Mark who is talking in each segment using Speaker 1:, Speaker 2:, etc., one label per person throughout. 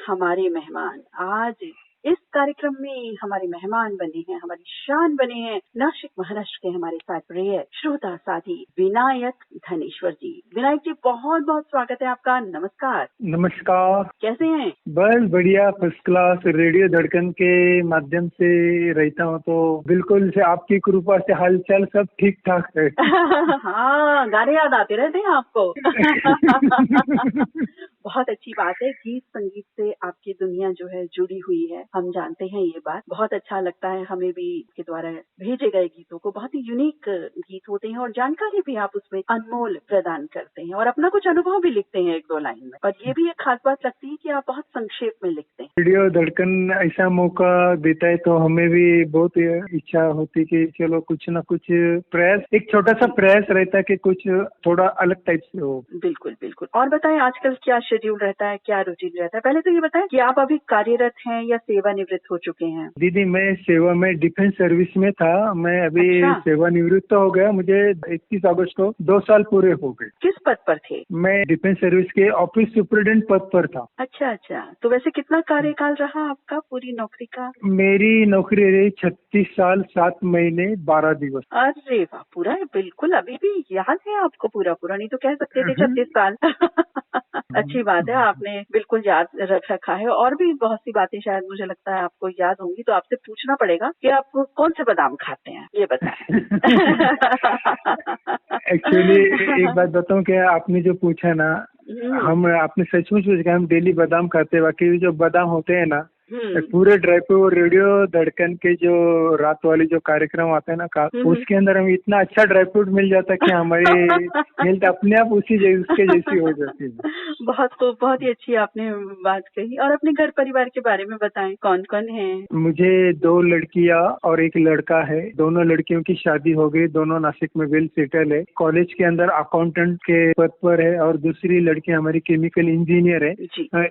Speaker 1: हमारे मेहमान आज इस कार्यक्रम में हमारे मेहमान बने हैं, हमारी शान बने हैं नासिक महाराष्ट्र के हमारे साथ प्रिय श्रोता साथी विनायक धनेश्वर जी। विनायक जी बहुत बहुत स्वागत है आपका। नमस्कार।
Speaker 2: नमस्कार।
Speaker 1: कैसे हैं? बस
Speaker 2: बढ़िया, फर्स्ट क्लास। रेडियो धड़कन के माध्यम से रहता हूँ तो बिल्कुल से आपकी कृपा से हालचाल सब ठीक ठाक है।
Speaker 1: हाँ, गाने याद आते रहते हैं आपको। बहुत अच्छी बात है। गीत संगीत से आपकी दुनिया जो है जुड़ी हुई है, हम जानते हैं ये बात। बहुत अच्छा लगता है हमें भी के द्वारा भेजे गए गीतों को। बहुत ही यूनिक गीत होते हैं और जानकारी भी आप उसमें अनमोल प्रदान करते हैं और अपना कुछ अनुभव भी लिखते हैं 1-2 लाइन में। और ये भी एक खास बात लगती है कि आप बहुत संक्षेप में लिखते हैं।
Speaker 2: रेडियो धड़कन ऐसा मौका देता है तो हमें भी बहुत इच्छा होती कि चलो कुछ ना कुछ प्रयास, एक छोटा सा प्रयास रहता है कि कुछ थोड़ा अलग टाइप से हो।
Speaker 1: बिल्कुल बिल्कुल। और बताएं आजकल क्या शेड्यूल रहता है, क्या रूटीन रहता है? पहले तो ये बताएं कि आप अभी कार्यरत हैं या सेवानिवृत्त हो चुके हैं?
Speaker 2: दीदी मैं सेवा में डिफेंस सर्विस में था। मैं अभी सेवानिवृत्त हो गया। मुझे 31 अगस्त को 2 साल पूरे हो गए।
Speaker 1: किस पद पर थे?
Speaker 2: मैं डिफेंस सर्विस के ऑफिस सुपरिटेंडेंट पद पर था।
Speaker 1: अच्छा। तो वैसे कितना कार्यकाल रहा आपका पूरी नौकरी का?
Speaker 2: मेरी नौकरी रही 36 साल 7 महीने 12 दिवस।
Speaker 1: अरे वाह, पूरा है। बिल्कुल अभी भी याद है आपको पूरा, नहीं तो कह सकते थे 36 साल। अच्छी बात है, आपने बिल्कुल याद रख रखा है। और भी बहुत सी बातें शायद मुझे लगता है आपको याद होंगी, तो आपसे पूछना पड़ेगा कि आप कौन से बादाम खाते हैं, ये बताएं।
Speaker 2: एक्चुअली एक बात बताऊं क्या, आपने जो पूछा ना, आपने सचमुच पूछा, हम डेली बादाम खाते हैं। बाकी जो बादाम होते हैं ना, पूरे ड्राई फ्रूट रेडियो धड़कन के जो रात वाले जो कार्यक्रम आते हैं ना, उसके अंदर हमें इतना अच्छा ड्राई फ्रूट मिल जाता है कि हमारी हेल्थ अपने आप उसके जैसी हो जाती है।
Speaker 1: बहुत ही अच्छी आपने बात कही। और अपने घर परिवार के बारे में बताएं, कौन कौन है?
Speaker 2: मुझे 2 लड़कियां और 1 लड़का है। दोनों लड़कियों की शादी हो गई, दोनों नासिक में वेल सेटल है। कॉलेज के अंदर अकाउंटेंट के पद पर है और दूसरी लड़की हमारी केमिकल इंजीनियर है।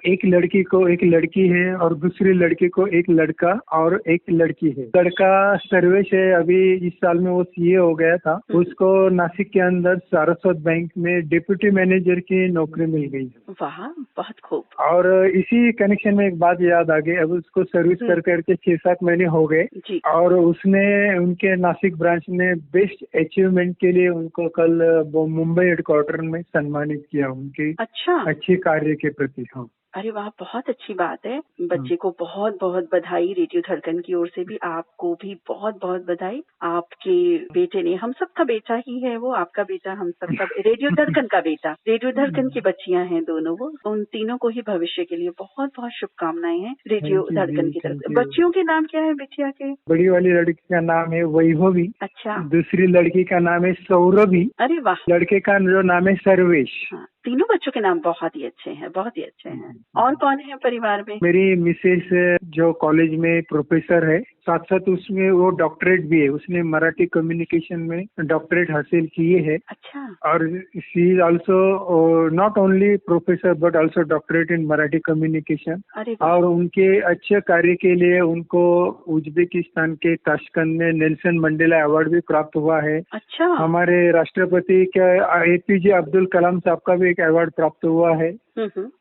Speaker 2: एक लड़की को एक लड़की है और दूसरी लड़की को एक लड़का और एक लड़की है। लड़का सर्वेश है, अभी इस साल में वो सीए हो गया था। उसको नासिक के अंदर सारस्वत बैंक में डिप्यूटी मैनेजर की नौकरी मिल गई।
Speaker 1: वाह, बहुत खूब।
Speaker 2: और इसी कनेक्शन में एक बात याद आ गई, अब उसको सर्विस कर करके 6-7 महीने हो गए और उसने उनके नासिक ब्रांच ने बेस्ट अचीवमेंट के लिए उनको कल मुंबई हेडक्वार्टर में सम्मानित किया, उनकी अच्छी कार्य के प्रति। हाँ,
Speaker 1: अरे वाह, बहुत अच्छी बात है। बच्चे को बहुत बहुत बधाई। रेडियो धड़कन की ओर से भी आपको भी बहुत बहुत बधाई। आपके बेटे ने, हम सबका बेटा ही है वो, आपका बेटा हम सबका, रेडियो धड़कन का बेटा, रेडियो धड़कन की बच्चियां हैं दोनों वो। उन तीनों को ही भविष्य के लिए बहुत बहुत शुभकामनाएं हैं रेडियो धड़कन की तरफ से। बच्चियों के नाम क्या है बिटिया के?
Speaker 2: बड़ी वाली लड़की का नाम है वैभवी।
Speaker 1: अच्छा।
Speaker 2: दूसरी लड़की का नाम है सौरभी।
Speaker 1: अरे वाह।
Speaker 2: लड़के का जो नाम है सर्वेश।
Speaker 1: हाँ, तीनों बच्चों के नाम बहुत ही अच्छे हैं, बहुत ही अच्छे हैं। और कौन है परिवार में? मेरी
Speaker 2: मिसेस जो कॉलेज में प्रोफेसर है, साथ साथ उसमें वो डॉक्टरेट भी है। उसने मराठी कम्युनिकेशन में डॉक्टरेट हासिल किए है।
Speaker 1: अच्छा।
Speaker 2: और she is also not only professor but also doctorate in Marathi communication. और उनके अच्छे कार्य के लिए उनको उज्बेकिस्तान के ताशकंद में नेल्सन मंडेला अवार्ड भी प्राप्त हुआ है।
Speaker 1: अच्छा।
Speaker 2: हमारे राष्ट्रपति के एपीजे अब्दुल कलाम साहब का भी एक अवार्ड प्राप्त हुआ है।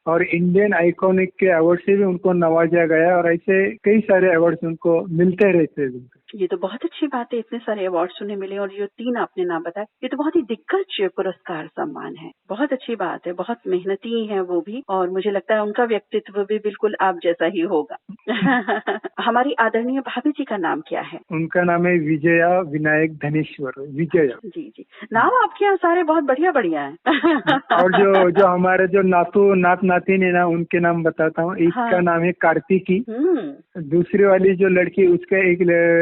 Speaker 2: और इंडियन आइकॉनिक के अवार्ड से भी उनको नवाजा गया और ऐसे कई सारे अवार्ड्स उनको मिलते रहते हैं।
Speaker 1: ये तो बहुत अच्छी बात है, इतने सारे अवार्ड्स उन्हें मिले। और जो 3 आपने नाम बताया, ये तो बहुत ही दिग्गज पुरस्कार सम्मान है। बहुत अच्छी बात है, बहुत मेहनती हैं वो भी। और मुझे लगता है उनका व्यक्तित्व भी बिल्कुल आप जैसा ही होगा। हमारी आदरणीय भाभी जी का नाम क्या है?
Speaker 2: उनका नाम है विजया विनायक धनेश्वर। विजया
Speaker 1: जी। नाम आपके यहाँ सारे बहुत बढ़िया बढ़िया है।
Speaker 2: और जो हमारे जो नात नातिन है ना, उनके नाम बताता हूँ। एक का नाम है कार्तिकी। दूसरी वाली जो लड़की, उसका एक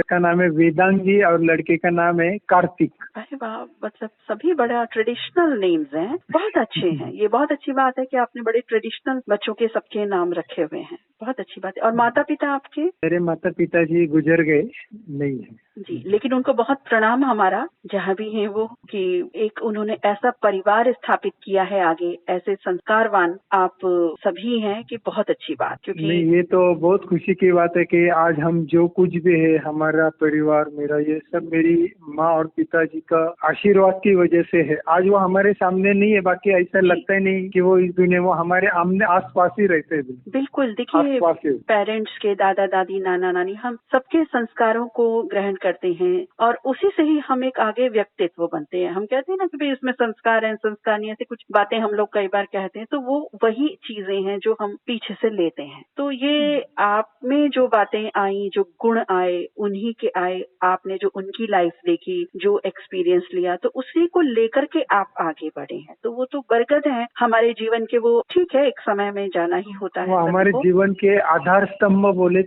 Speaker 2: का नाम है वेदांगी और लड़के का नाम है कार्तिक।
Speaker 1: अरे वाह, मतलब सभी बड़ा ट्रेडिशनल नेम्स हैं, बहुत अच्छे हैं। ये बहुत अच्छी बात है कि आपने बड़े ट्रेडिशनल बच्चों के सबके नाम रखे हुए हैं। बहुत अच्छी बात है। और माता पिता आपके?
Speaker 2: मेरे माता पिताजी गुजर गए, नहीं है
Speaker 1: जी, लेकिन उनको बहुत प्रणाम हमारा, जहाँ भी हैं वो, कि एक उन्होंने ऐसा परिवार स्थापित किया है आगे, ऐसे संस्कारवान आप सभी हैं कि बहुत अच्छी बात। क्योंकि
Speaker 2: नहीं, ये तो बहुत खुशी की बात है कि आज हम जो कुछ भी है, हमारा परिवार, मेरा, ये सब मेरी माँ और पिताजी का आशीर्वाद की वजह से है। आज वो हमारे सामने नहीं है, बाकी ऐसा लगता ही नहीं कि वो इस दुनिया, वो हमारे आमने आस पास ही रहते हैं।
Speaker 1: बिल्कुल, देखिए पेरेंट्स के, दादा दादी, नाना नानी, हम सबके संस्कारों को ग्रहण करते हैं और उसी से ही हम एक आगे व्यक्तित्व बनते हैं। हम कहते हैं ना कि भाई इसमें संस्कार है, संस्कार नहीं, ऐसे कुछ बातें हम लोग कई बार कहते हैं, तो वो वही चीजें हैं जो हम पीछे से लेते हैं। तो ये आप में जो बातें आई, जो गुण आए, उन्हीं के आए, आपने जो उनकी लाइफ देखी, जो एक्सपीरियंस लिया, तो उसी को लेकर के आप आगे बढ़े हैं। तो वो तो बरकत है हमारे जीवन के। वो ठीक है, एक समय में जाना ही होता है,
Speaker 2: वो हमारे जीवन के आधार स्तंभ बोले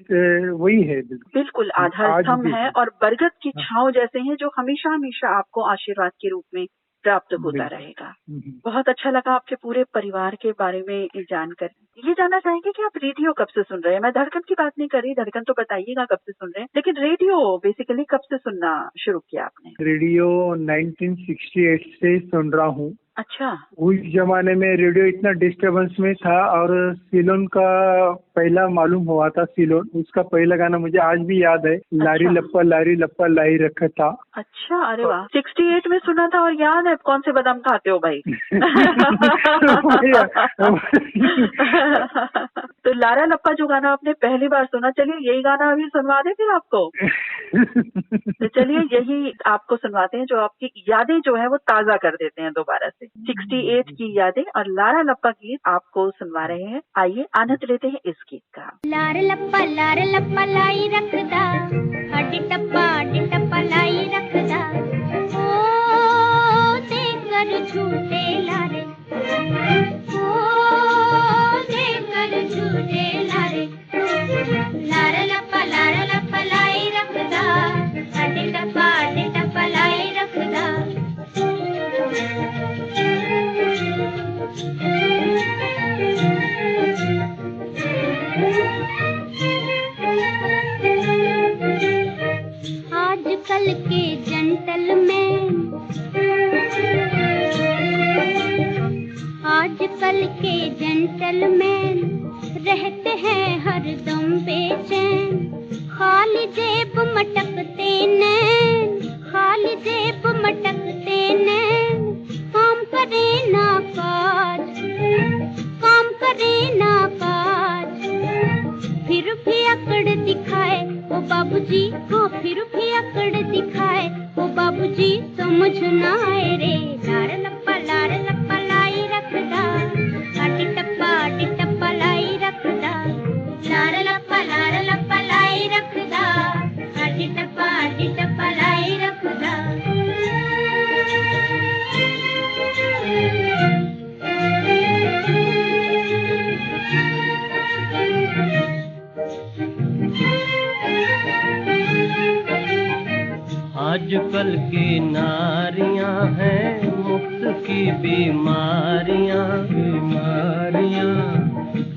Speaker 2: वही है।
Speaker 1: बिल्कुल आधार स्तंभ है और बरगद की छांव जैसे हैं, जो हमेशा हमेशा आपको आशीर्वाद के रूप में प्राप्त होता रहेगा। बहुत अच्छा लगा आपके पूरे परिवार के बारे में जानकर। ये जानना चाहेंगे कि आप रेडियो कब से सुन रहे हैं? मैं धड़कन की बात नहीं कर रही, धड़कन तो बताइएगा कब से सुन रहे हैं, लेकिन रेडियो बेसिकली कब से सुनना शुरू किया आपने?
Speaker 2: रेडियो 1968 से सुन रहा हूँ।
Speaker 1: अच्छा।
Speaker 2: उस जमाने में रेडियो इतना डिस्टर्बेंस में था और सिलोन का पहला मालूम हुआ था, सिलोन, उसका पहला गाना मुझे आज भी याद है। अच्छा। लारी लप्पा लाई रखा था।
Speaker 1: अच्छा, अरे वाह। 68 में सुना था और याद है? कौन से बादाम खाते हो भाई? तो लारा लप्पा जो गाना आपने पहली बार सुना, चलिए यही गाना अभी सुनवा दें फिर आपको। तो चलिए यही आपको सुनवाते हैं, जो आपकी यादें जो है वो ताजा कर देते हैं दोबारा से। 68 की यादें और लारा लप्पा गीत आपको सुनवा रहे हैं। आइए आनंद लेते हैं इस गीत का।
Speaker 3: लारा लप्पा लाई रखदा, हड्डी टप्पा लाई रखदा, ओ देकर झूठे लारे, ओ देकर झूठे लारे। लारा लप्पा लाई रखदा, हड्डी टप्पा लाई रखदा। आजकल के जेंटलमैन, आजकल के जेंटलमैन रहते हैं हरदम बेचैन। खाली जेब मटकते नैन, खाली जेब मटकते नैन। काम करे ना काज, काम करे ना काज, फिर भी अकड़ दिखाए ओ बाबूजी, हाँ फिर भी अकड़ दिखाए ओ बाबूजी, समझ ना आए रे। लारा लप्पा लाई रखदा, हड्डी टप्पा लाई रखदा। लारा लप्पा लाई रखदा, हड्डी टप्पा लाई रखदा।
Speaker 4: आजकल की नारियां हैं मुफ्त की बीमारियां,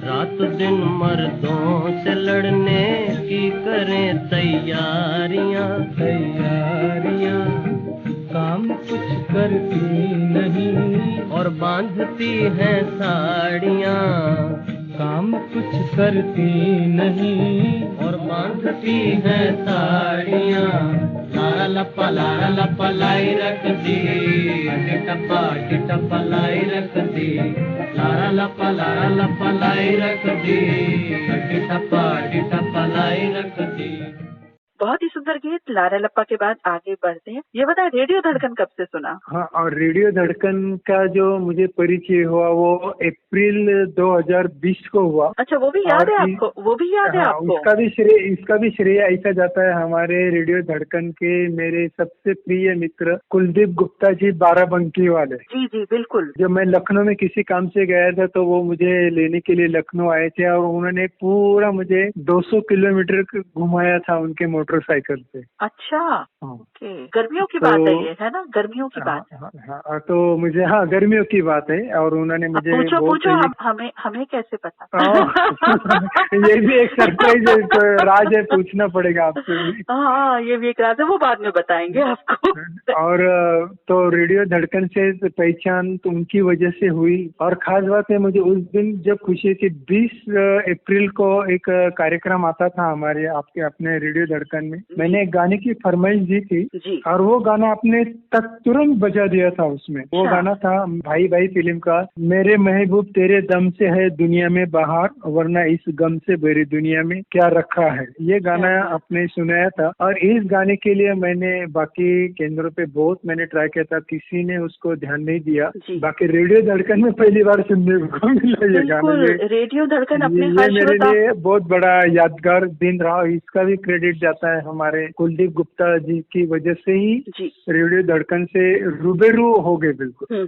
Speaker 4: रात दिन मर्दों से लड़ने की करें तैयारियां। काम कुछ करती नहीं और बांधती हैं साड़ियां, काम कुछ करती नहीं और बांधती हैं साड़ियां। लारा लप्पा लाई रख दी, टप्पा लाई रख दी। लारा लप्पा लाई रख दी, टप्पा लाई रख दी।
Speaker 1: बहुत ही सुंदर गीत। लारा लप्पा के बाद आगे बढ़ते हैं। ये बताए रेडियो धड़कन कब से सुना?
Speaker 2: हाँ, और रेडियो धड़कन का जो मुझे परिचय हुआ वो अप्रैल 2020 को हुआ।
Speaker 1: अच्छा, वो भी याद है आपको? वो भी याद है आपको?
Speaker 2: इसका भी श्रेय ऐसा जाता है हमारे रेडियो धड़कन के मेरे सबसे प्रिय मित्र कुलदीप गुप्ता जी, बाराबंकी वाले।
Speaker 1: जी जी बिल्कुल।
Speaker 2: जब मैं लखनऊ में किसी काम से गया था तो वो मुझे लेने के लिए लखनऊ आए थे और उन्होंने पूरा मुझे 200 किलोमीटर घुमाया था उनके मोटर मोटरसाइकिल से।
Speaker 1: अच्छा,
Speaker 2: हाँ।
Speaker 1: ओके। गर्मियों की
Speaker 2: तो
Speaker 1: बात है ना? गर्मियों की बात है।
Speaker 2: हाँ, तो मुझे, हाँ, गर्मियों की बात है और उन्होंने
Speaker 1: अब
Speaker 2: मुझे
Speaker 1: पूछो
Speaker 2: बहुत
Speaker 1: पूछो,
Speaker 2: ये
Speaker 1: हमें कैसे पता?
Speaker 2: ये भी एक सरप्राइज है, तो राज है, पूछना पड़ेगा आपसे भी।
Speaker 1: हाँ, ये भी एक राज है, वो बाद में बताएंगे आपको।
Speaker 2: और तो रेडियो धड़कन से पहचान तो उनकी वजह से हुई। और खास बात है, मुझे उस दिन जब खुशी थी, 20 अप्रैल को एक कार्यक्रम आता था हमारे आपके अपने रेडियो धड़कन में। मैंने एक गाने की फरमाइश दी थी
Speaker 1: जी।
Speaker 2: और वो गाना आपने तुरंत बजा दिया था उसमें। वो गाना था भाई भाई फिल्म का, मेरे महबूब तेरे दम से है दुनिया में बाहर, वरना इस गम से भरी दुनिया में क्या रखा है। ये गाना आपने सुनाया था और इस गाने के लिए मैंने बाकी केंद्रों पे बहुत मैंने ट्राई किया था, किसी ने उसको ध्यान नहीं दिया। बाकी रेडियो धड़कन में पहली बार सुनने को मिला ये गाना।
Speaker 1: रेडियो धड़कन अपने
Speaker 2: ये मेरे लिए बहुत बड़ा यादगार दिन रहा। इसका भी क्रेडिट जाता है हमारे कुलदीप गुप्ता जी की वजह से ही रेडियो धड़कन से रूबरू हो गए। बिल्कुल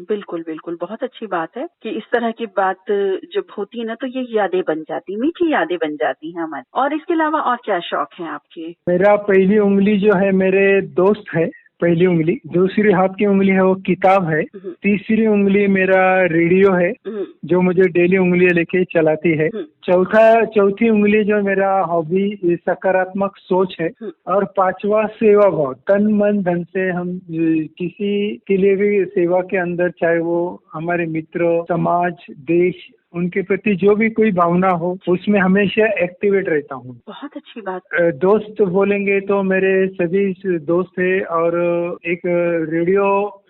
Speaker 1: बिल्कुल बिल्कुल, बहुत अच्छी बात है कि इस तरह की बात जब होती है ना, तो ये यादें बन जाती, मीठी यादें बन जाती हैं हमारी। और इसके अलावा और क्या शौक है आपके?
Speaker 2: मेरा पहली उंगली जो है मेरे दोस्त है, पहली उंगली। दूसरी हाथ की उंगली है वो किताब है। तीसरी उंगली मेरा रेडियो है जो मुझे डेली उंगलियां लेके चलाती है। चौथी उंगली जो मेरा हॉबी सकारात्मक सोच है। और पांचवा सेवा भाव, तन मन धन से हम किसी के लिए भी सेवा के अंदर, चाहे वो हमारे मित्र, समाज, देश, उनके प्रति जो भी कोई भावना हो उसमें हमेशा एक्टिवेट रहता हूँ।
Speaker 1: बहुत अच्छी बात।
Speaker 2: दोस्त बोलेंगे तो मेरे सभी दोस्त है और एक रेडियो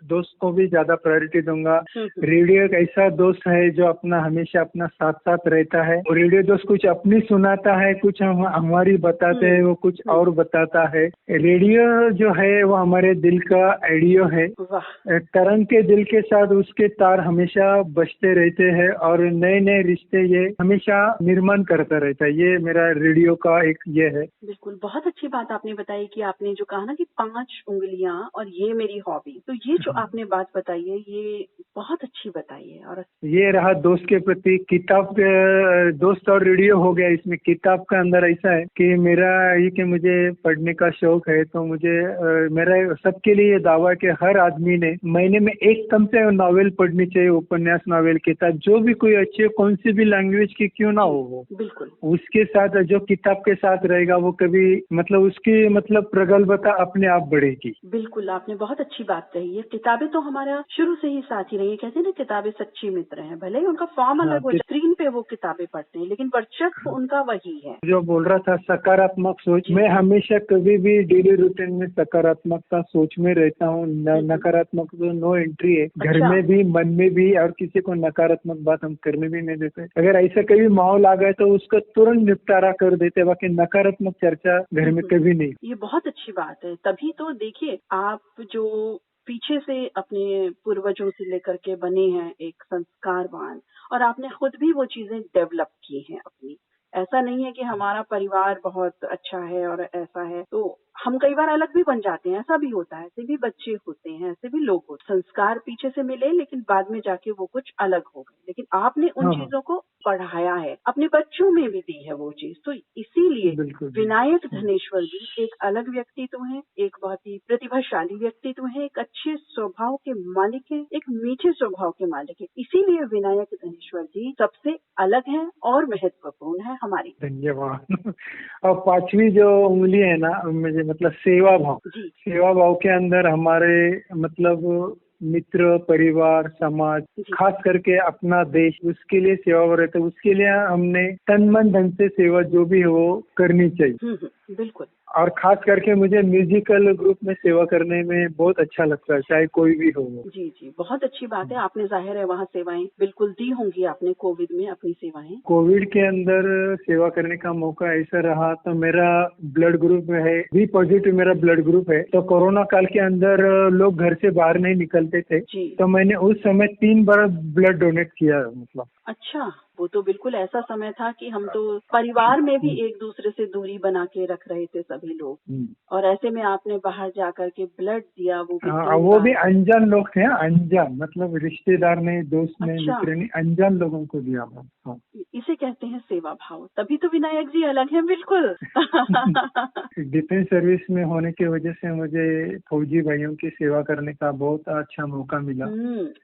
Speaker 2: दोस्त को भी ज्यादा प्रायोरिटी दूंगा। रेडियो एक ऐसा दोस्त है जो अपना हमेशा अपना साथ साथ रहता है। और रेडियो दोस्त कुछ अपनी सुनाता है, कुछ हमारी बताते हैं, वो कुछ और बताता है। रेडियो जो है वो हमारे दिल का आइडियो है। तरंग के दिल के साथ उसके तार हमेशा बजते रहते हैं और नए नए रिश्ते ये हमेशा निर्माण करता रहता है। ये मेरा रेडियो का एक ये है।
Speaker 1: बिल्कुल, बहुत अच्छी बात आपने बताई कि आपने जो कहा ना कि 5 उंगलियां और ये मेरी हॉबी, तो ये जो आपने बात बताई है ये बहुत अच्छी बताई है। और
Speaker 2: ये रहा दोस्त के प्रति। किताब दोस्त और रेडियो हो गया। इसमें किताब का अंदर ऐसा है कि मेरा ये कि मुझे पढ़ने का शौक है, तो मुझे मेरा सबके लिए ये दावा है कि हर आदमी ने महीने में एक कम से नॉवेल पढ़नी चाहिए। उपन्यास, नॉवेल, किताब जो भी कोई अच्छी कौन सी भी लैंग्वेज की क्यों ना हो, वो
Speaker 1: बिल्कुल
Speaker 2: उसके साथ जो किताब के साथ रहेगा वो कभी मतलब उसकी मतलब प्रगल्भता अपने आप बढ़ेगी।
Speaker 1: बिल्कुल, आपने बहुत अच्छी बात कही है। किताबें तो हमारा शुरू से ही साथ ही रही है। कहते हैं ना, किताबें सच्ची मित्र हैं। भले ही उनका फॉर्म अलग हो जाए, स्क्रीन पे वो किताबें पढ़ते हैं, लेकिन वर्चस्व उनका वही है।
Speaker 2: जो बोल रहा था सकारात्मक सोच, मैं हमेशा कभी भी डेली रूटीन में सकारात्मकता सोच में रहता हूँ। नकारात्मक तो नो एंट्री है। घर में भी, मन में भी, और किसी को नकारात्मक बात हम करने भी नहीं देते। अगर ऐसा कभी माहौल आ गया तो उसका तुरंत निपटारा कर देते, बाकी नकारात्मक चर्चा घर में कभी नहीं।
Speaker 1: ये बहुत अच्छी बात है। तभी तो देखिए, आप जो पीछे से अपने पूर्वजों से लेकर के बने हैं एक संस्कारवान, और आपने खुद भी वो चीजें डेवलप की हैं अपनी। ऐसा नहीं है कि हमारा परिवार बहुत अच्छा है और ऐसा है तो हम कई बार अलग भी बन जाते हैं। ऐसा भी होता है, ऐसे भी बच्चे होते हैं, ऐसे भी लोग होते हैं। संस्कार पीछे से मिले लेकिन बाद में जाके वो कुछ अलग हो गए, लेकिन आपने उन चीजों को पढ़ाया है, अपने बच्चों में भी दी है वो चीज। तो इसीलिए विनायक धनेश्वर जी एक अलग व्यक्तित्व हैं, एक बहुत ही प्रतिभाशाली व्यक्तित्व हैं, एक अच्छे स्वभाव के मालिक हैं, एक मीठे स्वभाव के मालिक हैं। इसीलिए विनायक धनेश्वर जी सबसे अलग हैं और महत्वपूर्ण है हमारी।
Speaker 2: धन्यवाद। और पांचवी जो उंगली है ना, मुझे मतलब सेवा भाव। सेवा भाव के अंदर हमारे मतलब मित्र, परिवार, समाज, खास करके अपना देश, उसके लिए सेवा हो रहे थे। उसके लिए हमने तन मन धन से सेवा जो भी है वो करनी चाहिए।
Speaker 1: बिल्कुल।
Speaker 2: और खास करके मुझे म्यूजिकल ग्रुप में सेवा करने में बहुत अच्छा लगता है, चाहे कोई भी हो।
Speaker 1: जी जी, बहुत अच्छी बात है। आपने जाहिर है वहाँ सेवाएं बिल्कुल दी होंगी आपने कोविड में अपनी सेवाएं।
Speaker 2: कोविड के अंदर सेवा करने का मौका ऐसा रहा तो मेरा ब्लड ग्रुप है बी पॉजिटिव, मेरा ब्लड ग्रुप है। तो कोरोना काल के अंदर लोग घर से बाहर नहीं निकलते थे तो मैंने उस समय 3 बार ब्लड डोनेट किया। मतलब
Speaker 1: अच्छा, वो तो बिल्कुल ऐसा समय था कि हम तो परिवार में भी एक दूसरे से दूरी बना के रख रहे थे सभी लोग, और ऐसे में आपने बाहर जाकर के ब्लड दिया। वो
Speaker 2: भी अनजान लोग थे, अनजान मतलब रिश्तेदार नहीं, दोस्त नहीं, मित्र नहीं, अनजान लोगों को दिया। हूँ।
Speaker 1: इसे कहते हैं सेवा भाव, तभी तो विनायक जी अलग हैं बिल्कुल।
Speaker 2: डिफेंस सर्विस में होने की वजह से मुझे फौजी भाइयों की सेवा करने का बहुत अच्छा मौका मिला।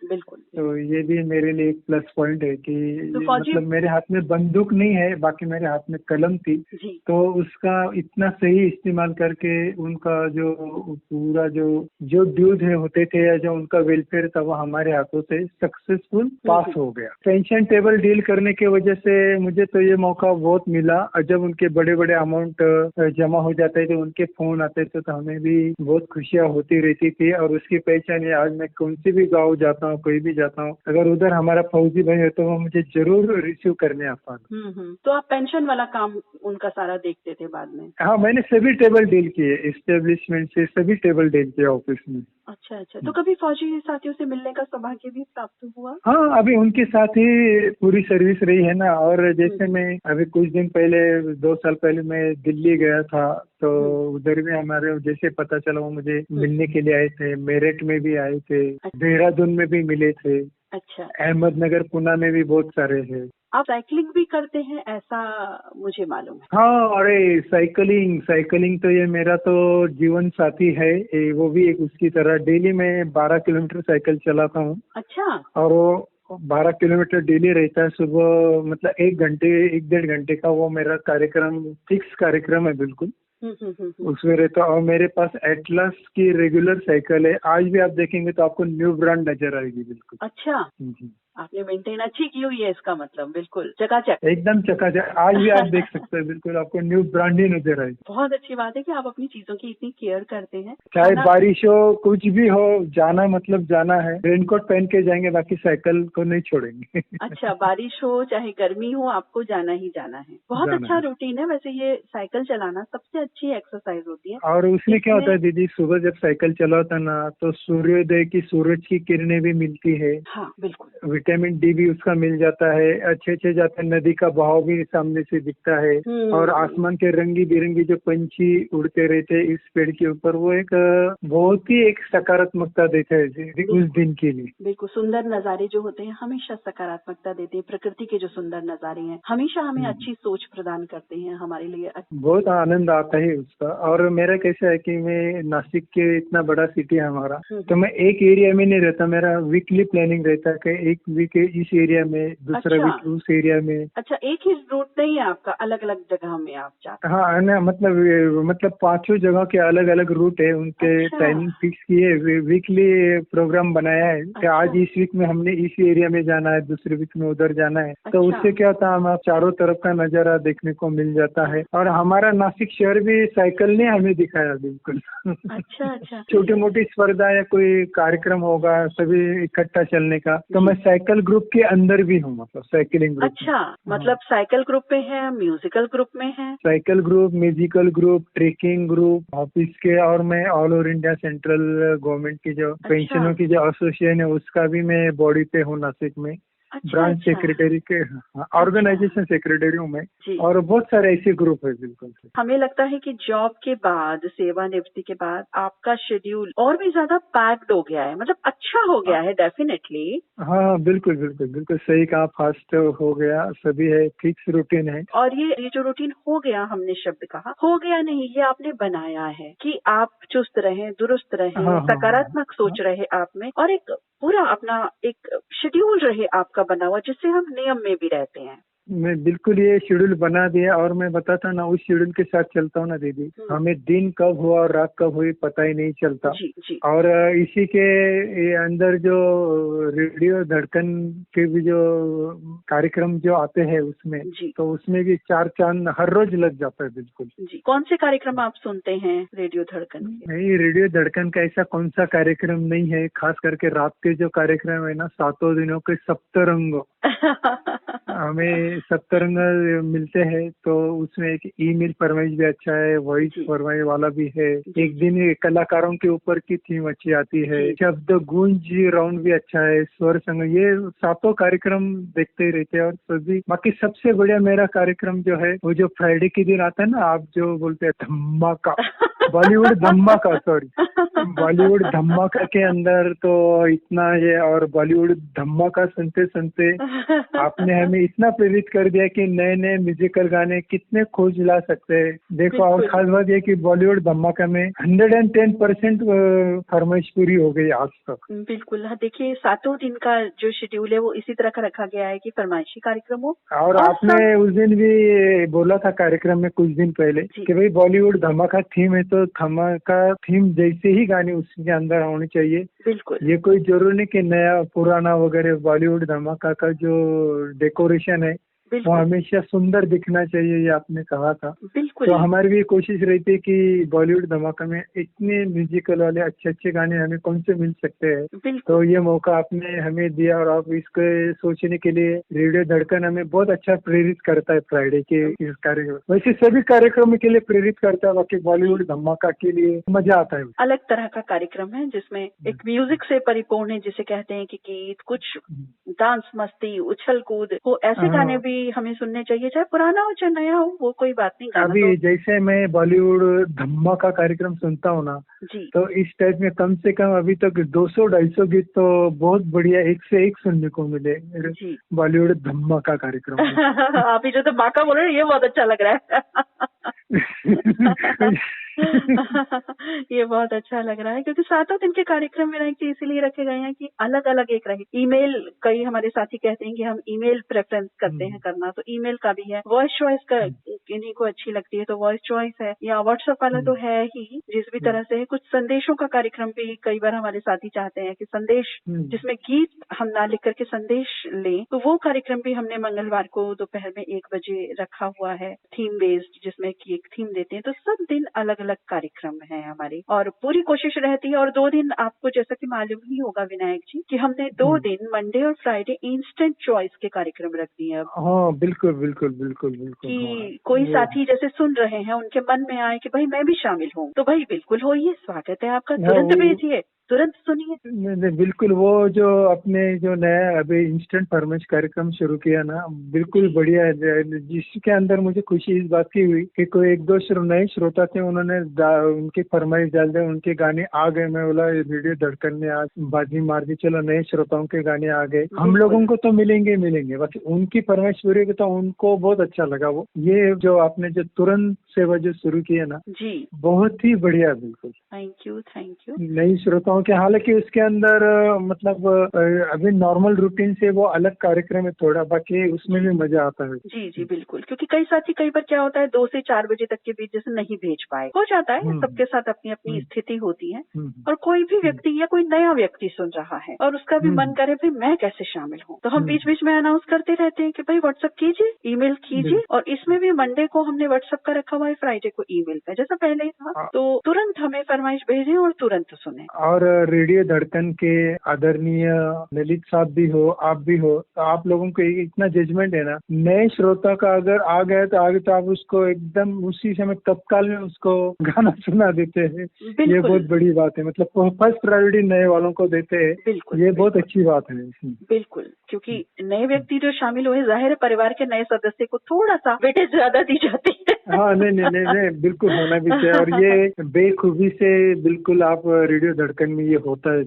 Speaker 1: बिल्कुल।
Speaker 2: तो ये भी मेरे लिए एक प्लस पॉइंट है कि
Speaker 1: तो फौजी
Speaker 2: मतलब मेरे हाथ में बंदूक नहीं है, बाकी मेरे हाथ में कलम थी
Speaker 1: जी।
Speaker 2: तो उसका इतना सही इस्तेमाल करके उनका जो पूरा जो ड्यूज होते थे या जो उनका वेलफेयर था वो हमारे हाथों से सक्सेसफुल पास हो गया। पेंशन टेबल डील करने की वजह से मुझे तो ये मौका बहुत मिला। जब उनके बड़े बड़े अमाउंट जमा हो जाते थे, उनके फोन आते थे, तो हमें भी बहुत खुशियाँ होती रहती थी। और उसकी पहचान है, आज मैं कौन सी भी गाँव जाता हूँ, कोई भी जाता हूँ, अगर उधर हमारा फौजी भाई है तो वो मुझे जरूर रिसीव करने आता है।
Speaker 1: तो आप पेंशन वाला काम उनका सारा देखते थे बाद में?
Speaker 2: हाँ, मैंने सभी टेबल डील किए, एस्टेब्लिशमेंट से सभी टेबल डील किया ऑफिस में।
Speaker 1: अच्छा। तो कभी फौजी साथियों से मिलने का सौभाग्य भी प्राप्त हुआ?
Speaker 2: हाँ, अभी उनके साथ ही पूरी सर्विस रही है ना। और जैसे मैं अभी कुछ दिन पहले 2 साल पहले मैं दिल्ली गया था, तो उधर भी हमारे जैसे पता चला वो मुझे मिलने के लिए आए थे। मेरठ में भी आए थे, देहरादून में भी मिले थे।
Speaker 1: अच्छा।
Speaker 2: अहमदनगर, पुणे में भी बहुत सारे हैं।
Speaker 1: आप साइकिलिंग भी करते हैं ऐसा मुझे मालूम है।
Speaker 2: हाँ, अरे साइकिलिंग तो ये मेरा तो जीवन साथी है। वो भी एक उसकी तरह डेली मैं 12 किलोमीटर साइकिल चलाता हूँ।
Speaker 1: अच्छा।
Speaker 2: और वो 12 किलोमीटर डेली रहता है सुबह, मतलब 1-1.5 घंटे का वो मेरा कार्यक्रम, फिक्स कार्यक्रम है बिल्कुल। उसमें रहता। और मेरे पास एटलस की रेगुलर साइकिल है। आज भी आप देखेंगे तो आपको न्यू ब्रांड नजर आएगी बिल्कुल।
Speaker 1: अच्छा। आपने मेंटेन अच्छी की हुई है इसका मतलब, बिल्कुल चकाचक,
Speaker 2: एकदम चकाचक। आज भी आप देख सकते हैं, बिल्कुल आपको न्यू ब्रांड ही नजर आएगी।
Speaker 1: बहुत अच्छी बात है कि आप अपनी चीजों की इतनी केयर करते हैं।
Speaker 2: चाहे बारिश हो, कुछ भी हो, जाना मतलब जाना है। रेनकोट पहन के जाएंगे, बाकी साइकिल को नहीं छोड़ेंगे।
Speaker 1: अच्छा, बारिश हो चाहे गर्मी हो, आपको जाना ही जाना है। बहुत अच्छा रूटीन है। वैसे ये साइकिल चलाना सबसे अच्छी एक्सरसाइज होती है।
Speaker 2: और उसमें क्या होता है दीदी, सुबह जब साइकिल चलाता ना तो सूर्योदय की सूरज की किरणें भी मिलती है।
Speaker 1: हाँ बिल्कुल।
Speaker 2: विटामिन डी भी उसका मिल जाता है। अच्छे जाते नदी का बहाव भी सामने से दिखता है। और आसमान के रंगी बिरंगी जो पंछी उड़ते रहते हैं इस पेड़ के ऊपर, वो एक बहुत ही एक सकारात्मकता देता है उस दिन के लिए।
Speaker 1: बिल्कुल, सुंदर नजारे जो होते हैं हमेशा सकारात्मकता देते हैं। प्रकृति के जो सुंदर नजारे हैं हमेशा हमें अच्छी सोच प्रदान करते हैं हमारे लिए।
Speaker 2: बहुत आनंद आता है उसका। और मेरा कैसा है कि मैं नासिक के इतना बड़ा सिटी है हमारा, तो मैं एक एरिया में नहीं रहता। मेरा वीकली प्लानिंग रहता है कि एक वीक इस एरिया में, दूसरा वीक उस एरिया में।
Speaker 1: अच्छा, एक ही रूट नहीं है आपका, अलग अलग जगह में आप जाते?
Speaker 2: हाँ ना, मतलब 5 जगह के अलग अलग रूट है, उनके टाइमिंग फिक्स किए। वीकली प्रोग्राम बनाया है कि आज इस वीक में हमने इस एरिया में जाना है, दूसरे वीक में उधर जाना है। तो उससे क्या होता है, हम चारों तरफ का नजारा देखने को मिल जाता है। और हमारा नासिक शहर भी साइकिल ने हमें दिखाया बिल्कुल।
Speaker 1: अच्छा।
Speaker 2: छोटी मोटी स्पर्धा या कोई कार्यक्रम होगा सभी इकट्ठा चलने का, तो मैं साइकिल ग्रुप के अंदर भी हूँ, मतलब साइकिलिंग ग्रुप।
Speaker 1: अच्छा, मतलब साइकिल ग्रुप में है, म्यूजिकल ग्रुप में है? Cycle
Speaker 2: group, musical group, trekking group, office के। और मैं all over India central government की जो पेंशनों की जो एसोसिएशन है उसका भी मैं बॉडी पे हूँ नासिक में। ब्रांच सेक्रेटरी के, ऑर्गेनाइजेशन सेक्रेटरी हूँ मैं। और बहुत सारे ऐसे ग्रुप है बिल्कुल।
Speaker 1: हमें लगता है कि जॉब के बाद, सेवानिवृत्ति के बाद आपका शेड्यूल और भी ज्यादा पैक्ड हो गया है, मतलब अच्छा हो गया है डेफिनेटली।
Speaker 2: हाँ बिल्कुल सही कहा, फास्ट हो गया, सभी है, फिक्स रूटीन है।
Speaker 1: और ये जो रूटीन हो गया, हमने शब्द कहा हो गया नहीं, ये आपने बनाया है कि आप चुस्त रहें, दुरुस्त रहें, सकारात्मक सोच रहे आप में, और एक पूरा अपना एक शेड्यूल रहे आपका बना हुआ, जिससे हम नियम में भी रहते हैं।
Speaker 2: मैं बिल्कुल ये शेड्यूल बना दिया। और मैं बताता ना, उस शेड्यूल के साथ चलता हूँ ना दीदी, हमें दिन कब हुआ और रात कब हुई पता ही नहीं चलता।
Speaker 1: जी। और
Speaker 2: इसी के अंदर जो रेडियो धड़कन के भी जो कार्यक्रम जो आते हैं उसमें, तो उसमें भी 4 चांद हर रोज लग जाता है बिल्कुल।
Speaker 1: जी। कौन से कार्यक्रम आप सुनते हैं रेडियो धड़कन के?
Speaker 2: नहीं, रेडियो धड़कन का ऐसा कौन सा कार्यक्रम नहीं है। खास करके रात के जो कार्यक्रम है ना, 7 दिनों के सप्तरंग, हमें सप्तरंग मिलते हैं। तो उसमें एक ईमेल फरमाइश भी अच्छा है, वॉइस फरमाइश वाला भी है। एक दिन कलाकारों के ऊपर की थीम अच्छी आती है, शब्द गूंज राउंड भी अच्छा है, स्वर संग, ये 7 कार्यक्रम देखते ही रहते हैं। और सभी बाकी सबसे बढ़िया मेरा कार्यक्रम जो है वो जो फ्राइडे के दिन आता है ना, आप जो बोलते हैं धमाका, बॉलीवुड धमाका, सॉरी, बॉलीवुड धमाका के अंदर तो इतना ये, और बॉलीवुड धमाका सुनते सुनते आपने हमें इतना प्रेरित कर दिया कि नए नए म्यूजिकल गाने कितने खोज ला सकते हैं। देखो, और खास बात ये कि बॉलीवुड धमाका में 110% फरमाइश पूरी हो गई आज तक।
Speaker 1: बिल्कुल। हाँ, देखिए 7 दिन का जो शेड्यूल है वो इसी तरह का रखा गया है कि फरमाइशी कार्यक्रम हो।
Speaker 2: और आपने उस दिन भी बोला था कार्यक्रम में कुछ दिन पहले कि भाई बॉलीवुड धमाका थीम है तो धमाका थीम जैसे ही गाने उसके अंदर होने चाहिए।
Speaker 1: बिल्कुल।
Speaker 2: ये कोई जरूरी नहीं कि नया पुराना वगैरह, बॉलीवुड धमाका का जो डेकोरेशन है वो हमेशा सुंदर दिखना चाहिए, ये आपने कहा था।
Speaker 1: बिल्कुल।
Speaker 2: तो हमारी भी कोशिश रहती है कि बॉलीवुड धमाका में इतने म्यूजिकल वाले अच्छे अच्छे गाने हमें कौन से मिल सकते हैं। तो ये मौका आपने हमें दिया, और आप इसको सोचने के लिए रेडियो धड़कन हमें बहुत अच्छा प्रेरित करता है फ्राइडे के इस कार्यक्रम। वैसे सभी कार्यक्रम के लिए प्रेरित करता है, बाकी बॉलीवुड धमाका के लिए मजा आता है।
Speaker 1: अलग तरह का कार्यक्रम है जिसमें एक म्यूजिक से परिपूर्ण है, जिसे कहते हैं कि गीत, कुछ डांस, मस्ती, उछल कूद, वो ऐसे गाने भी हमें सुनने चाहिए, चाहे पुराना हो चाहे नया हो, वो कोई बात नहीं।
Speaker 2: अभी तो जैसे मैं बॉलीवुड धमाका कार्यक्रम सुनता हूँ ना जी, तो इस टाइप में कम से कम अभी तक 200-250 गीत तो बहुत बढ़िया एक से एक सुनने को मिले बॉलीवुड धमाका कार्यक्रम।
Speaker 1: अभी जो धमाका बोल रहे हैं ये बहुत अच्छा लग रहा है। ये बहुत अच्छा लग रहा है क्योंकि 7 दिन के कार्यक्रम में एक चीज इसीलिए रखे गए हैं कि अलग अलग एक रहे। ईमेल, कई हमारे साथी कहते हैं कि हम ईमेल प्रेफरेंस करते हैं करना, तो ईमेल का भी है। वॉइस चॉइस का इन्हीं को अच्छी लगती है तो वॉइस चॉइस है, या व्हाट्सएप वाला तो है ही जिस भी तरह से। कुछ संदेशों का कार्यक्रम भी कई बार हमारे साथी चाहते हैं कि संदेश जिसमें गीत हम ना लिख करके संदेश लें, तो वो कार्यक्रम भी हमने मंगलवार को दोपहर में 1 बजे रखा हुआ है, थीम बेस्ड, जिसमें कि एक थीम देते हैं। तो सब दिन अलग अलग कार्यक्रम है हमारी, और पूरी कोशिश रहती है। और 2 दिन आपको जैसा कि मालूम ही होगा विनायक जी कि हमने 2 दिन मंडे और फ्राइडे इंस्टेंट चॉइस के कार्यक्रम रख दिए अब।
Speaker 2: हाँ, बिल्कुल बिल्कुल बिल्कुल बिल्कुल।
Speaker 1: कि कोई साथी जैसे सुन रहे हैं, उनके मन में आए कि भाई मैं भी शामिल हूँ, तो भाई बिल्कुल होइए, स्वागत है आपका, तुरंत भेजिए, तुरंत सुनिए।
Speaker 2: नहीं, बिल्कुल। वो जो अपने जो नया अभी इंस्टेंट फरमाइश कार्यक्रम शुरू किया ना, बिल्कुल बढ़िया है, जिसके अंदर मुझे खुशी इस बात की हुई कि कोई 1-2 नए श्रोता थे, उन्होंने उनकी फरमाइश डाल दी, उनके गाने आ गए। मैं बोला रेडियो धड़कन ने आज बाजी मार दी, चलो नए श्रोताओं के गाने आ गए, हम लोगों को तो मिलेंगे बाकी उनकी फरमाइश पूरी हुई तो उनको बहुत अच्छा लगा। वो ये जो आपने जो तुरंत सेवा जो शुरू की है ना जी, बहुत ही बढ़िया। बिल्कुल,
Speaker 1: थैंक यू।
Speaker 2: नई श्रोताओं के, हालांकि उसके अंदर मतलब अभी नॉर्मल रूटीन से वो अलग कार्यक्रम है थोड़ा, बाकी उसमें भी मजा आता है।
Speaker 1: जी बिल्कुल, क्योंकि कई साथी कई बार क्या होता है 2 से 4 बजे तक के बीच जैसे नहीं भेज पाए, हो जाता है, सबके साथ अपनी अपनी स्थिति होती है। और कोई भी व्यक्ति या कोई नया व्यक्ति सुन रहा है और उसका भी मन करे भाई मैं कैसे शामिल हूँ, तो हम बीच बीच में अनाउंस करते रहते हैं कि भाई व्हाट्सएप कीजिए, ईमेल कीजिए। और इसमें भी मंडे को हमने व्हाट्सएप का रखा हुआ है, फ्राइडे को ईमेल का, जैसा पहले ही था। तो तुरंत हमें फरमाइश भेजें और तुरंत सुने।
Speaker 2: और रेडियो धड़कन के आदरणीय ललित साहब भी हो, आप भी हो, तो आप लोगों को इतना जजमेंट है ना, नए श्रोता का अगर आ गया तो आगे तो आप उसको एकदम उसी समय तत्काल में उसको गाना सुना देते हैं। ये बहुत बड़ी बात है, मतलब फर्स्ट प्रायोरिटी नए वालों को देते हैं। ये बहुत अच्छी बात है।
Speaker 1: बिल्कुल, क्योंकि नए व्यक्ति जो शामिल हुए, जाहिर है परिवार के नए सदस्य को थोड़ा सा वेटेज ज्यादा दी जाती है।
Speaker 2: हाँ, नहीं, बिल्कुल होना भी चाहिए। और ये बेखूबी से बिल्कुल आप रेडियो धड़कन में ये होता है।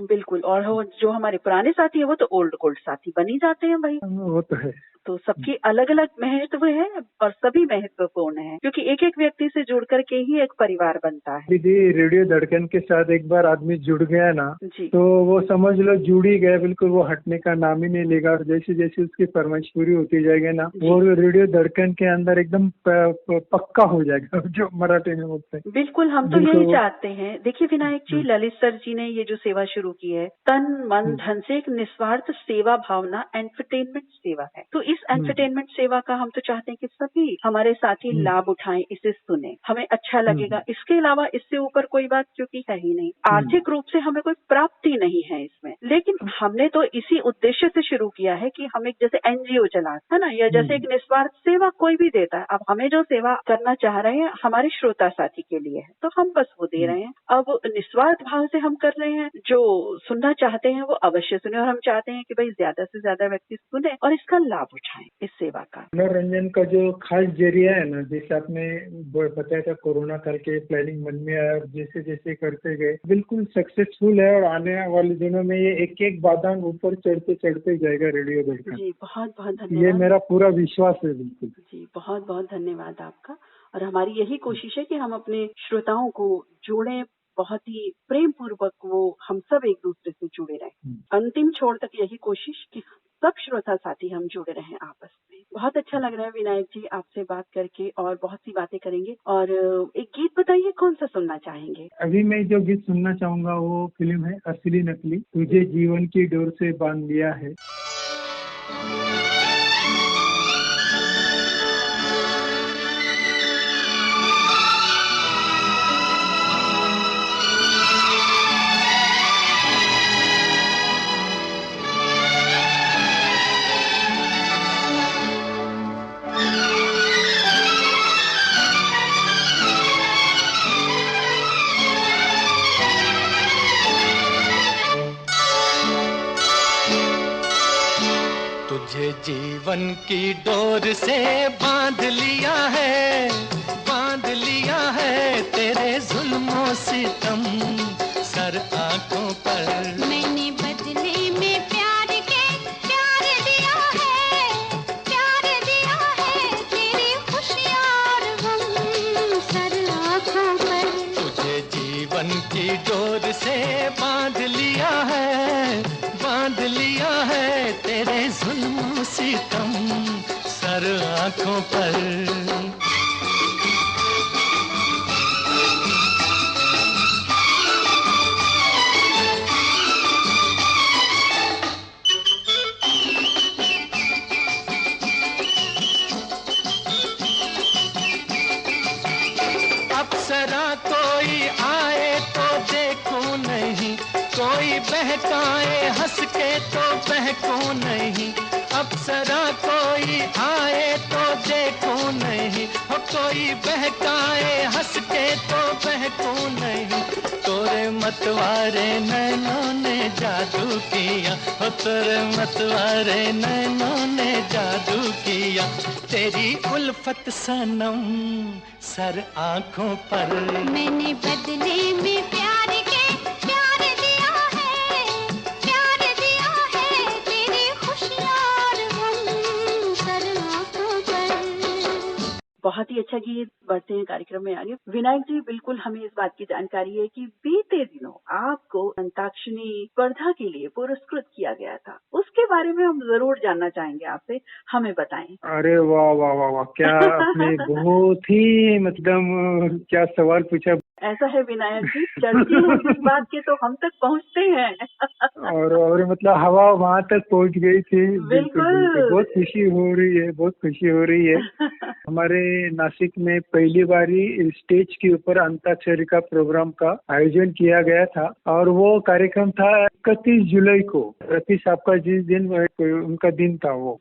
Speaker 1: बिल्कुल। और वो जो हमारे पुराने साथी है वो तो ओल्ड गोल्ड साथी बनी जाते हैं भाई।
Speaker 2: वो तो है।
Speaker 1: तो सबकी अलग अलग महत्व है और सभी महत्वपूर्ण है, क्योंकि एक एक व्यक्ति से जुड़ करके ही एक परिवार बनता है।
Speaker 2: दीदी, रेडियो धड़कन के साथ एक बार आदमी जुड़ गया ना जी, तो वो समझ लो जुड़ ही गया, बिल्कुल वो हटने का नाम ही नहीं लेगा। और जैसे जैसे उसकी फरमाइश पूरी होती जाएगी ना, वो रेडियो धड़कन के अंदर एकदम पक्का हो जाएगा, जो मराठी में बोलते हैं।
Speaker 1: बिल्कुल, हम तो यही चाहते हैं। देखिए विनायक जी, ललित सर जी ने ये जो सेवा शुरू की है, तन मन धन से एक निस्वार्थ सेवा भावना एंटरटेनमेंट सेवा है। तो इस एंटरटेनमेंट सेवा का हम तो चाहते हैं कि सभी हमारे साथी लाभ उठाएं, इसे सुने, हमें अच्छा लगेगा। इसके अलावा इससे ऊपर कोई बात क्योंकि है ही नहीं, आर्थिक रूप से हमें कोई प्राप्ति नहीं है इसमें, लेकिन हमने तो इसी उद्देश्य से शुरू किया है कि हम एक जैसे एनजीओ चला है ना, या जैसे एक निस्वार्थ सेवा कोई भी देता है। अब हमें जो सेवा करना चाह रहे हैं हमारे श्रोता साथी के लिए है, तो हम बस वो दे रहे हैं। अब निस्वार्थ भाव से हम कर रहे हैं, जो सुनना चाहते हैं वो अवश्य सुने, और हम चाहते हैं कि भाई ज्यादा से ज्यादा व्यक्ति सुने और इसका लाभ उठाएं इस सेवा का।
Speaker 2: मनोरंजन का जो खास जरिया है ना, जैसे आपने बताया था कोरोना काल के प्लानिंग मन में आया और जैसे जैसे करते गए बिल्कुल सक्सेसफुल है, और आने वाले दिनों में ये एक एक बादाम ऊपर चढ़ते चढ़ते जाएगा रेडियो धड़कन।
Speaker 1: जी बहुत बहुत
Speaker 2: ये
Speaker 1: धन्यवाद।
Speaker 2: मेरा पूरा विश्वास है बिल्कुल।
Speaker 1: जी बहुत बहुत धन्यवाद आपका। और हमारी यही कोशिश है कि हम अपने श्रोताओं को जोड़ें, बहुत ही प्रेम पूर्वक वो हम सब एक दूसरे से जुड़े रहें। अंतिम छोर तक यही कोशिश कि सब श्रोता साथी हम जुड़े रहें आपस में। बहुत अच्छा लग रहा है विनायक जी आपसे बात करके, और बहुत सी बातें करेंगे। और एक गीत बताइए कौन सा सुनना चाहेंगे?
Speaker 2: अभी मैं जो गीत सुनना चाहूंगा वो फिल्म है असली नकली, तुझे जीवन की डोर से बांध लिया है।
Speaker 5: तुझे जीवन की डोर से बांध लिया है तेरे जुल्मों सितम सर आंखों पर।
Speaker 3: मैंने बदले में प्यार दिया है तेरी खुशियाँ और गम सर आँखों पर।
Speaker 5: तुझे जीवन की डोर से बांध लिया है तेरे जुल्मों सितम सर आंखों पर। अप्सरा कोई आए तो देखूं नहीं, कोई बहकाए हंस के तो बहकूं नहीं। अप्सरा कोई आए तो देखूं नहीं, हो कोई बहकाए हंस के तो बहकूं नहीं। तोरे मतवारे नैनों ने जादू किया, हो तोरे मतवारे नैनों ने जादू किया। तेरी उल्फत सनम सर आंखों पर।
Speaker 3: मैंने बदले में प्यार दिया है तेरी खुशियाँ और गम सर आँखों पर।
Speaker 1: बहुत ही अच्छा गीत। बढ़ते हैं कार्यक्रम में आगे। विनायक जी, बिल्कुल हमें इस बात की जानकारी है कि बीते दिनों आपको अंताक्षरी स्पर्धा के लिए पुरस्कृत किया गया था। उसके बारे में हम जरूर जानना चाहेंगे आपसे, हमें बताएं।
Speaker 2: अरे वाह वाह वाह वाह, क्या आपने बहुत ही मतलब क्या सवाल पूछा।
Speaker 1: ऐसा है विनायक जी, चलती है इस बात के तो हम तक पहुंचते हैं।
Speaker 2: और मतलब हवा वहाँ तक पहुँच गई थी।
Speaker 1: बिल्कुल।
Speaker 2: बहुत खुशी हो रही है। हमारे नासिक में पहली बारी स्टेज के ऊपर अंताक्षरी का प्रोग्राम का आयोजन किया गया था, और वो कार्यक्रम था 31 जुलाई को। रफी साहब का जिस दिन उनका दिन था वो,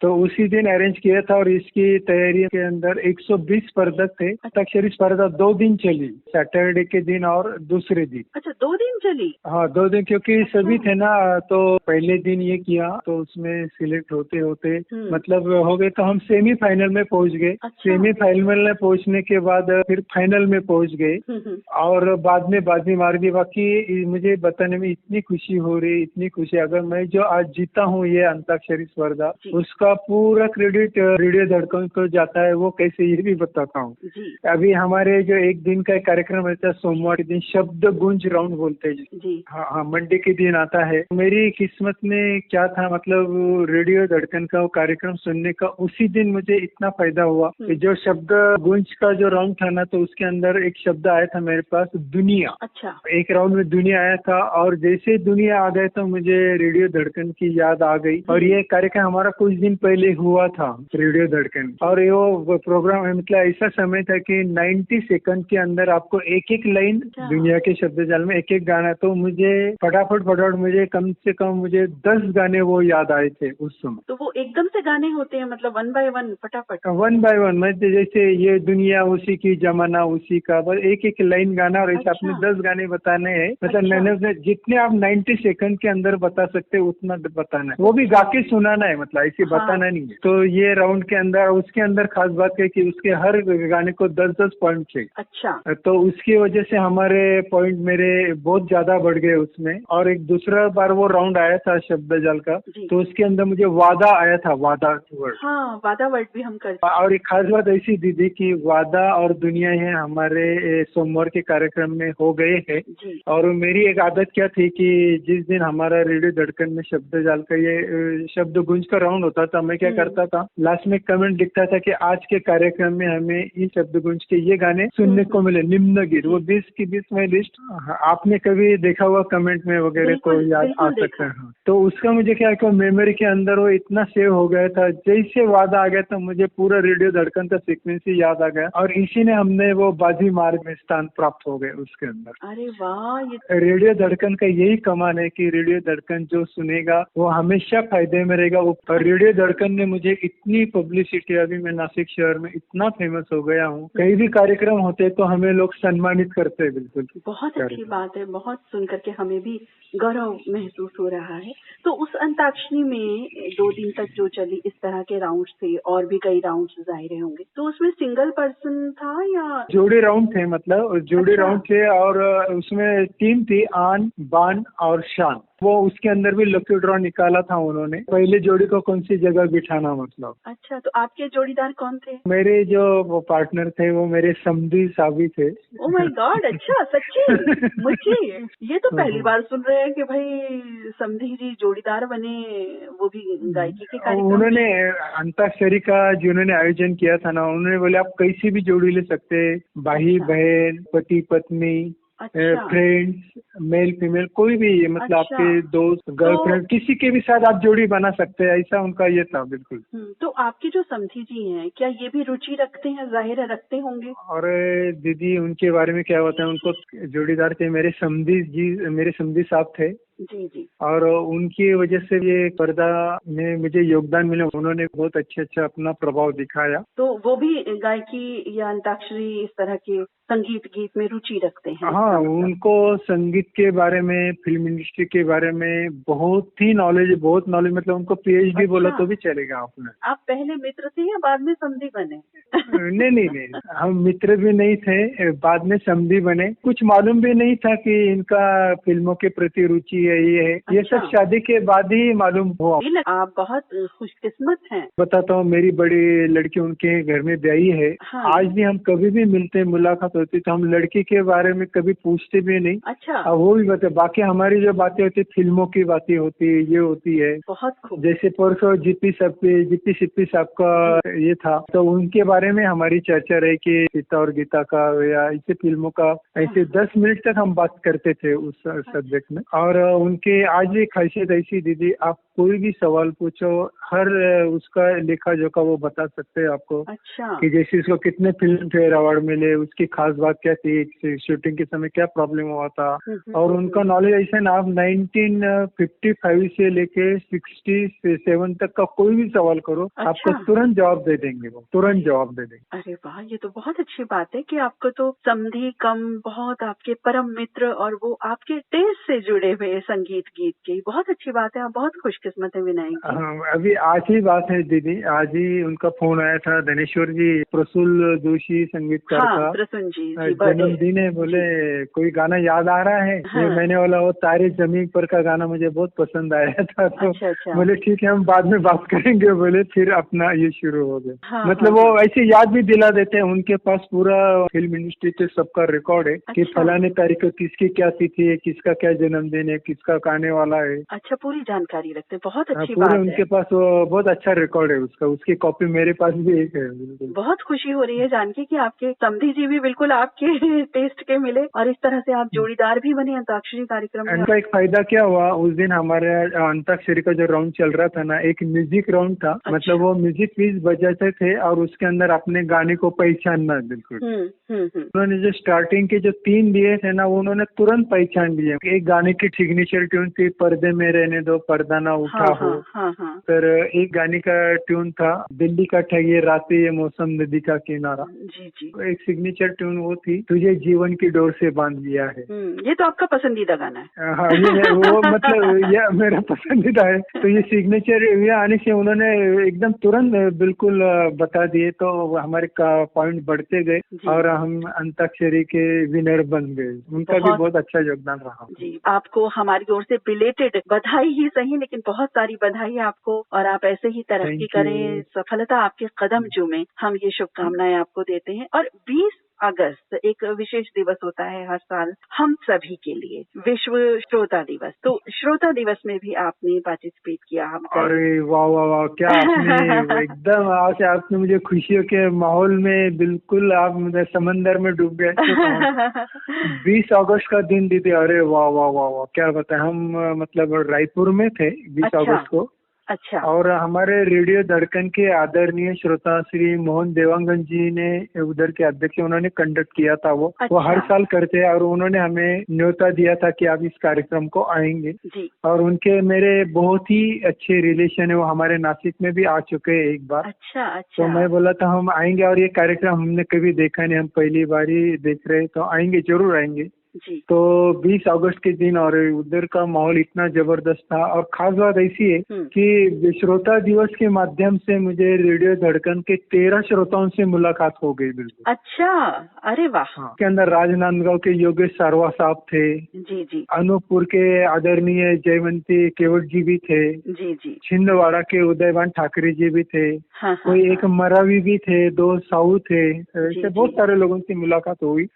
Speaker 2: तो उसी दिन अरेंज किया था। और इसकी तैयारी के अंदर 120 स्पर्धक थे। अंताक्षरी स्पर्धा 2 दिन चली, सैटरडे के दिन और दूसरे दिन।
Speaker 1: अच्छा, 2 दिन चली?
Speaker 2: हाँ 2 दिन, क्योंकि सभी थे ना, तो पहले दिन ये किया तो उसमें सिलेक्ट होते होते मतलब हो गए, तो हम सेमीफाइनल में पहुंच गए।
Speaker 1: अच्छा।
Speaker 2: सेमीफाइनल में पहुंचने के बाद फिर फाइनल में पहुंच गए, और बाद में मार दी। बाकी मुझे बताने में इतनी खुशी हो रही, इतनी खुशी। अगर मैं जो आज जीता हूँ ये अंताक्षरी स्पर्धा, उसका पूरा क्रेडिट रेडियो धड़कन को जाता है। वो कैसे, ये भी बताता हूँ। अभी हमारे जो एक दिन का कार्यक्रम रहता है सोमवार के दिन, शब्द गुंज राउंड बोलते हैं। हाँ, मंडे के दिन आता है। मेरी किस्मत में क्या था, मतलब रेडियो धड़कन का वो कार्यक्रम सुनने का उसी दिन मुझे इतना फायदा हुआ कि जो शब्द गुंज का जो राउंड था ना, तो उसके अंदर एक शब्द आया था मेरे पास, दुनिया। अच्छा। एक राउंड में दुनिया आया था, और जैसे दुनिया आ गए तो मुझे रेडियो धड़कन की याद आ गई। और ये कार्यक्रम हमारा कुछ दिन पहले हुआ था रेडियो धड़कन, और ये वो प्रोग्राम मतलब ऐसा समय था कि 90 सेकंड के अंदर आपको को एक एक लाइन दुनिया के शब्द जाल में एक एक गाना, तो मुझे फटाफट मुझे कम से कम मुझे 10 गाने वो याद आए थे उस समय।
Speaker 1: तो वो एकदम से गाने होते हैं, मतलब 1 बाय 1 फटाफट?
Speaker 2: 1 बाय 1, मतलब जैसे ये दुनिया उसी की, जमाना उसी का, बस एक एक लाइन गाना, और ऐसे आपने 10 गाने बताने हैं। मतलब मैंने जितने आप 90 सेकंड के अंदर बता सकते उतना बताना है, वो भी गा के सुनाना है, मतलब ऐसे बताना नहीं है। तो ये राउंड के अंदर, उसके अंदर खास बात है कि उसके हर गाने को 10-10 पॉइंट थे।
Speaker 1: अच्छा।
Speaker 2: तो उसकी वजह से हमारे पॉइंट मेरे बहुत ज्यादा बढ़ गए उसमें। और एक दूसरा बार वो राउंड आया था शब्द जाल का, तो उसके अंदर मुझे वादा आया था, वादा वर्ड।
Speaker 1: हाँ, वादा वर्ड भी हम करते हैं।
Speaker 2: और एक खास बात ऐसी दीदी की वादा और दुनिया है हमारे सोमवार के कार्यक्रम में हो गए हैं। और मेरी एक आदत क्या थी कि जिस दिन हमारा रेडियो धड़कन में शब्द जाल का ये शब्द गुंज का राउंड होता था, मैं क्या करता था, लास्ट में कमेंट लिखता था कि आज के कार्यक्रम में हमें इस शब्द गुंज के ये गाने सुनने को मिले, निम्न गीत, वो 20 की 20 में लिस्ट। आपने कभी देखा हुआ कमेंट में वगैरह तो याद आ सकता है। तो उसका मुझे क्या मेमोरी के अंदर वो इतना सेव हो गया था, जैसे वादा आ गया था मुझे पूरा रेडियो धड़कन का सीक्वेंस ही याद आ गया, और इसी ने हमने वो बाजी मार्ग में स्थान प्राप्त हो गए उसके अंदर।
Speaker 1: अरे वाह,
Speaker 2: रेडियो धड़कन का यही कमाल है कि रेडियो धड़कन जो सुनेगा वो हमेशा फायदे में रहेगा। और रेडियो धड़कन ने मुझे इतनी पब्लिसिटी, अभी मैं नासिक शहर में इतना फेमस हो गया हूँ, कहीं भी कार्यक्रम होते तो हमें लोग सम्मानित करते हैं। बिल्कुल
Speaker 1: बहुत अच्छी बात है, बहुत सुन करके हमें भी गौरव महसूस हो रहा है। तो उस अंताक्षरी में 2 दिन तक जो चली, इस तरह के राउंड्स थे, और भी कई राउंड्स जाहिर होंगे, तो उसमें सिंगल पर्सन था या
Speaker 2: जोड़ी राउंड थे? मतलब जोड़ी राउंड थे, और उसमें टीम थी, आन, बान और शान। वो उसके अंदर भी लकी ड्रॉ निकाला था उन्होंने, पहले जोड़ी को कौन सी जगह बिठाना, मतलब।
Speaker 1: अच्छा, तो आपके जोड़ीदार कौन थे?
Speaker 2: मेरे जो वो पार्टनर थे वो मेरे समधी साबी थे।
Speaker 1: ओह माय गॉड, अच्छा, सच्ची? मुझे ये तो पहली बार सुन रहे हैं कि भाई समधी जी जोड़ीदार बने, वो भी गायकी के कार्यक्रम।
Speaker 2: उन्होंने अंताक्षरी का जिन्होंने आयोजन किया था ना, उन्होंने बोले आप कैसी भी जोड़ी ले सकते, भाई बहन, पति पत्नी, फ्रेंड्स, मेल फीमेल, कोई भी, मतलब आपके दोस्त, गर्लफ्रेंड, किसी के भी साथ आप जोड़ी बना सकते हैं, ऐसा उनका ये था। बिल्कुल।
Speaker 1: तो आपके जो समधी जी हैं, क्या ये भी रुचि रखते हैं? जाहिर है रखते होंगे।
Speaker 2: और दीदी उनके बारे में क्या होता है, उनको जोड़ीदार थे मेरे समधी जी, मेरे समधी साहब थे।
Speaker 1: जी।
Speaker 2: और उनकी वजह से ये पर्दा में मुझे योगदान मिला, उन्होंने बहुत अच्छा अपना प्रभाव दिखाया।
Speaker 1: तो वो भी गायकी या अंताक्षरी इस तरह के संगीत गीत में रुचि रखते हैं?
Speaker 2: हाँ, उनको संगीत के बारे में, फिल्म इंडस्ट्री के बारे में बहुत नॉलेज, मतलब उनको PhD बोला तो भी चलेगा। आपने
Speaker 1: आप पहले मित्र थे या बाद में समधी बने?
Speaker 2: नहीं, हम मित्र भी नहीं थे, बाद में समधी बने। कुछ मालूम भी नहीं था कि इनका फिल्मों के प्रति रुचि है, ये सब शादी के बाद ही मालूम हुआ।
Speaker 1: आप बहुत खुशकिस्मत हैं।
Speaker 2: बताता हूँ, मेरी बड़ी लड़की उनके घर में ब्याही है। हाँ। आज भी हम कभी भी मिलते, मुलाकात होती तो हम लड़की के बारे में कभी पूछते भी नहीं।
Speaker 1: अच्छा।
Speaker 2: वो भी बता, बाकी हमारी जो बातें होती, फिल्मों की बातें होती है, ये होती है।
Speaker 1: बहुत खूब।
Speaker 2: जैसे परसों जीपी सिप्पी साहब का ये था, तो उनके बारे में हमारी चर्चा रही कि सीता और गीता का या ऐसे फिल्मों का, ऐसे 10 मिनट तक हम बात करते थे उस सब्जेक्ट में। और उनके आज भी खासियत ऐसी दीदी, आप कोई भी सवाल पूछो, हर उसका लेखा जोखा वो बता सकते हैं आपको। अच्छा। कि जैसे उसको कितने फिल्म फेयर अवार्ड मिले, उसकी खास बात क्या थी, शूटिंग के समय क्या प्रॉब्लम हुआ था। और उनका नॉलेज ऐसा ना, आप 1955 से लेके 67 तक का कोई भी सवाल करो। अच्छा। आपको तुरंत जवाब दे देंगे, वो तुरंत जवाब दे देंगे।
Speaker 1: अरे वाह, ये तो बहुत अच्छी बात है कि आपको तो समधी कम, बहुत आपके परम मित्र, और वो आपके टेस्ट से जुड़े हुए संगीत गीत के। बहुत अच्छी बात है, आप बहुत खुशकिस्मत है विनायक जी।
Speaker 2: अभी आज ही बात है दीदी, आज ही उनका फोन आया था, धनेश्वर जी, प्रसुल जोशी संगीतकार का
Speaker 1: प्रसून जी
Speaker 2: जन्मदिन है, बोले कोई गाना याद आ रहा है। हाँ। मैंने बोला वो तारे जमीन पर का गाना मुझे बहुत पसंद आया था, तो अच्छा। बोले ठीक है, हम बाद में बात करेंगे, बोले फिर अपना ये शुरू हो गया। हाँ, मतलब वो ऐसे याद भी दिला देते हैं, उनके पास पूरा फिल्म इंडस्ट्री से सबका रिकॉर्ड है। अच्छा। कि फलाने तारीख को किसकी क्या तिथि है, किसका क्या जन्मदिन है, किसका गाने वाला है।
Speaker 1: अच्छा, पूरी जानकारी रखते हैं, बहुत अच्छी
Speaker 2: पूरे
Speaker 1: बात
Speaker 2: उनके
Speaker 1: है।
Speaker 2: पास वो बहुत अच्छा रिकॉर्ड है उसका, उसकी कॉपी मेरे पास भी एक है। बिल्कुल
Speaker 1: बहुत खुशी हो रही है जान के कि आपके समधी जी भी बिल्कुल आपके टेस्ट के मिले और इस तरह से आप जोड़ीदार भी बने अंताक्षरी कार्यक्रम में।
Speaker 2: इनका एक फायदा क्या हुआ, उस दिन हमारे अंताक्षरी का जो राउंड चल रहा था ना, एक म्यूजिक राउंड था।
Speaker 1: अच्छा।
Speaker 2: मतलब वो म्यूजिक पीस बजाते थे और उसके अंदर अपने गाने को पहचानना। बिल्कुल उन्होंने जो स्टार्टिंग के जो 3 दिए थे ना, वो उन्होंने तुरंत पहचान लिए। एक गाने की सिग्नेचर ट्यून थी, पर्दे में रहने दो पर्दा ना उठा हो।
Speaker 1: हाँ।
Speaker 2: फिर एक गाने का ट्यून था, दिल्ली का ठगिए रातें ये मौसम नदी का किनारा।
Speaker 1: जी।
Speaker 2: एक सिग्नेचर ट्यून वो थी, तुझे जीवन की डोर से बांध लिया है।
Speaker 1: ये तो आपका पसंदीदा गाना है।
Speaker 2: हाँ, ये वो मतलब ये मेरा पसंदीदा है। तो ये सिग्नेचर ये आने से उन्होंने एकदम तुरंत बिल्कुल बता दिए, तो हमारे पॉइंट बढ़ते गए और हम अंताक्षरी के विनर बन गए। उनका भी बहुत अच्छा योगदान रहा।
Speaker 1: जी, आपको हमारी ओर से बिलेटेड बधाई ही सही, लेकिन बहुत सारी बधाई आपको, और आप ऐसे ही तरक्की करें, सफलता आपके कदम चूमे, हम ये शुभकामनाएं आपको देते हैं। और 20 अगस्त एक विशेष दिवस होता है हर साल हम सभी के लिए, विश्व श्रोता दिवस। तो श्रोता दिवस में भी आपने पार्टिसिपेट किया। हम
Speaker 2: अरे वाह, क्या आपने एकदम आज आपने मुझे खुशियों के माहौल में बिल्कुल आप मुझे समंदर में डूब गए। 20 अगस्त का दिन दीदी, अरे वाह, क्या बताएं। हम मतलब रायपुर में थे 20 अगस्त को।
Speaker 1: अच्छा।
Speaker 2: और हमारे रेडियो धड़कन के आदरणीय श्रोता श्री मोहन देवांगन जी ने उधर के अध्यक्ष, उन्होंने कंडक्ट किया था। वो हर साल करते हैं और उन्होंने हमें न्योता दिया था कि आप इस कार्यक्रम को आएंगे जी। और उनके मेरे बहुत ही अच्छे रिलेशन है, वो हमारे नासिक में भी आ चुके हैं एक बार। अच्छा। तो मैं बोला था हम आएंगे, और ये कार्यक्रम हमने कभी देखा नहीं, हम पहली बार ही देख रहे, तो आएंगे, जरूर आएंगे जी। तो 20 अगस्त के दिन, और उधर का माहौल इतना जबरदस्त था। और खास बात ऐसी है कि श्रोता दिवस के माध्यम से मुझे रेडियो धड़कन के 13 श्रोताओं से मुलाकात हो गई। बिल्कुल। अच्छा, अरे वाह। के अंदर राजनांदगांव के योगेश सारवा साहब थे जी। अनूपपुर के आदरणीय जयवंती केवट जी भी थे जी। छिंदवाड़ा के उदयवान ठाकरे जी भी थे। कोई एक मरावी भी थे, 2 साहू थे। ऐसे बहुत सारे लोगों से मुलाकात हुई।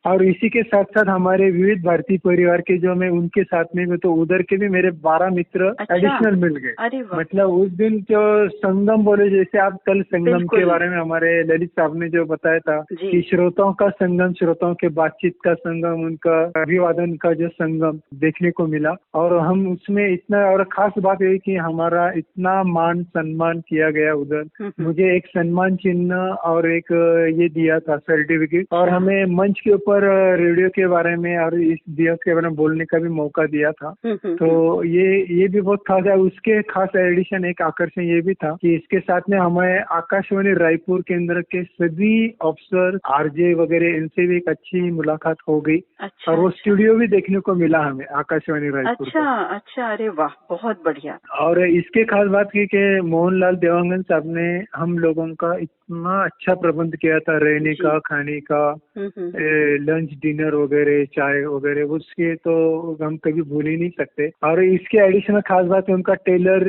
Speaker 2: और इसी के साथ साथ हमारे विविध भारतीय परिवार के जो मैं उनके साथ में, तो उधर के भी मेरे 12 मित्र एडिशनल मिल गए। मतलब उस दिन जो संगम बोले, जैसे आप कल संगम के बारे में हमारे ललित साहब ने जो बताया था कि श्रोताओं का संगम, श्रोताओं के बातचीत का संगम, उनका अभिवादन का जो संगम देखने को मिला। और हम उसमें इतना, और खास बात यही कि हमारा इतना मान सम्मान किया गया उधर। मुझे एक सम्मान चिन्ह और एक ये दिया था सर्टिफिकेट, और हमें मंच के ऊपर रेडियो के बारे में और इस दिवस के बारे में बोलने का भी मौका दिया था। तो ये भी बहुत खास है। उसके खास एडिशन, एक आकर्षण ये भी था कि इसके साथ में हमें आकाशवाणी रायपुर केंद्र के सभी अफसर, आरजे वगैरह, इनसे भी एक अच्छी मुलाकात हो गई। और वो स्टूडियो भी देखने को मिला हमें आकाशवाणी रायपुर। अच्छा, अरे वाह, बहुत बढ़िया। और इसके खास बात की कि मोहनलाल देवांगन साहब ने हम लोगों का इतना अच्छा प्रबंध किया था, रहने का, खाने का, लंच डिनर वगैरह, चाय वगैरह, उसके तो हम कभी भूल ही नहीं सकते। और इसके एडिशनल खास बात है उनका टेलर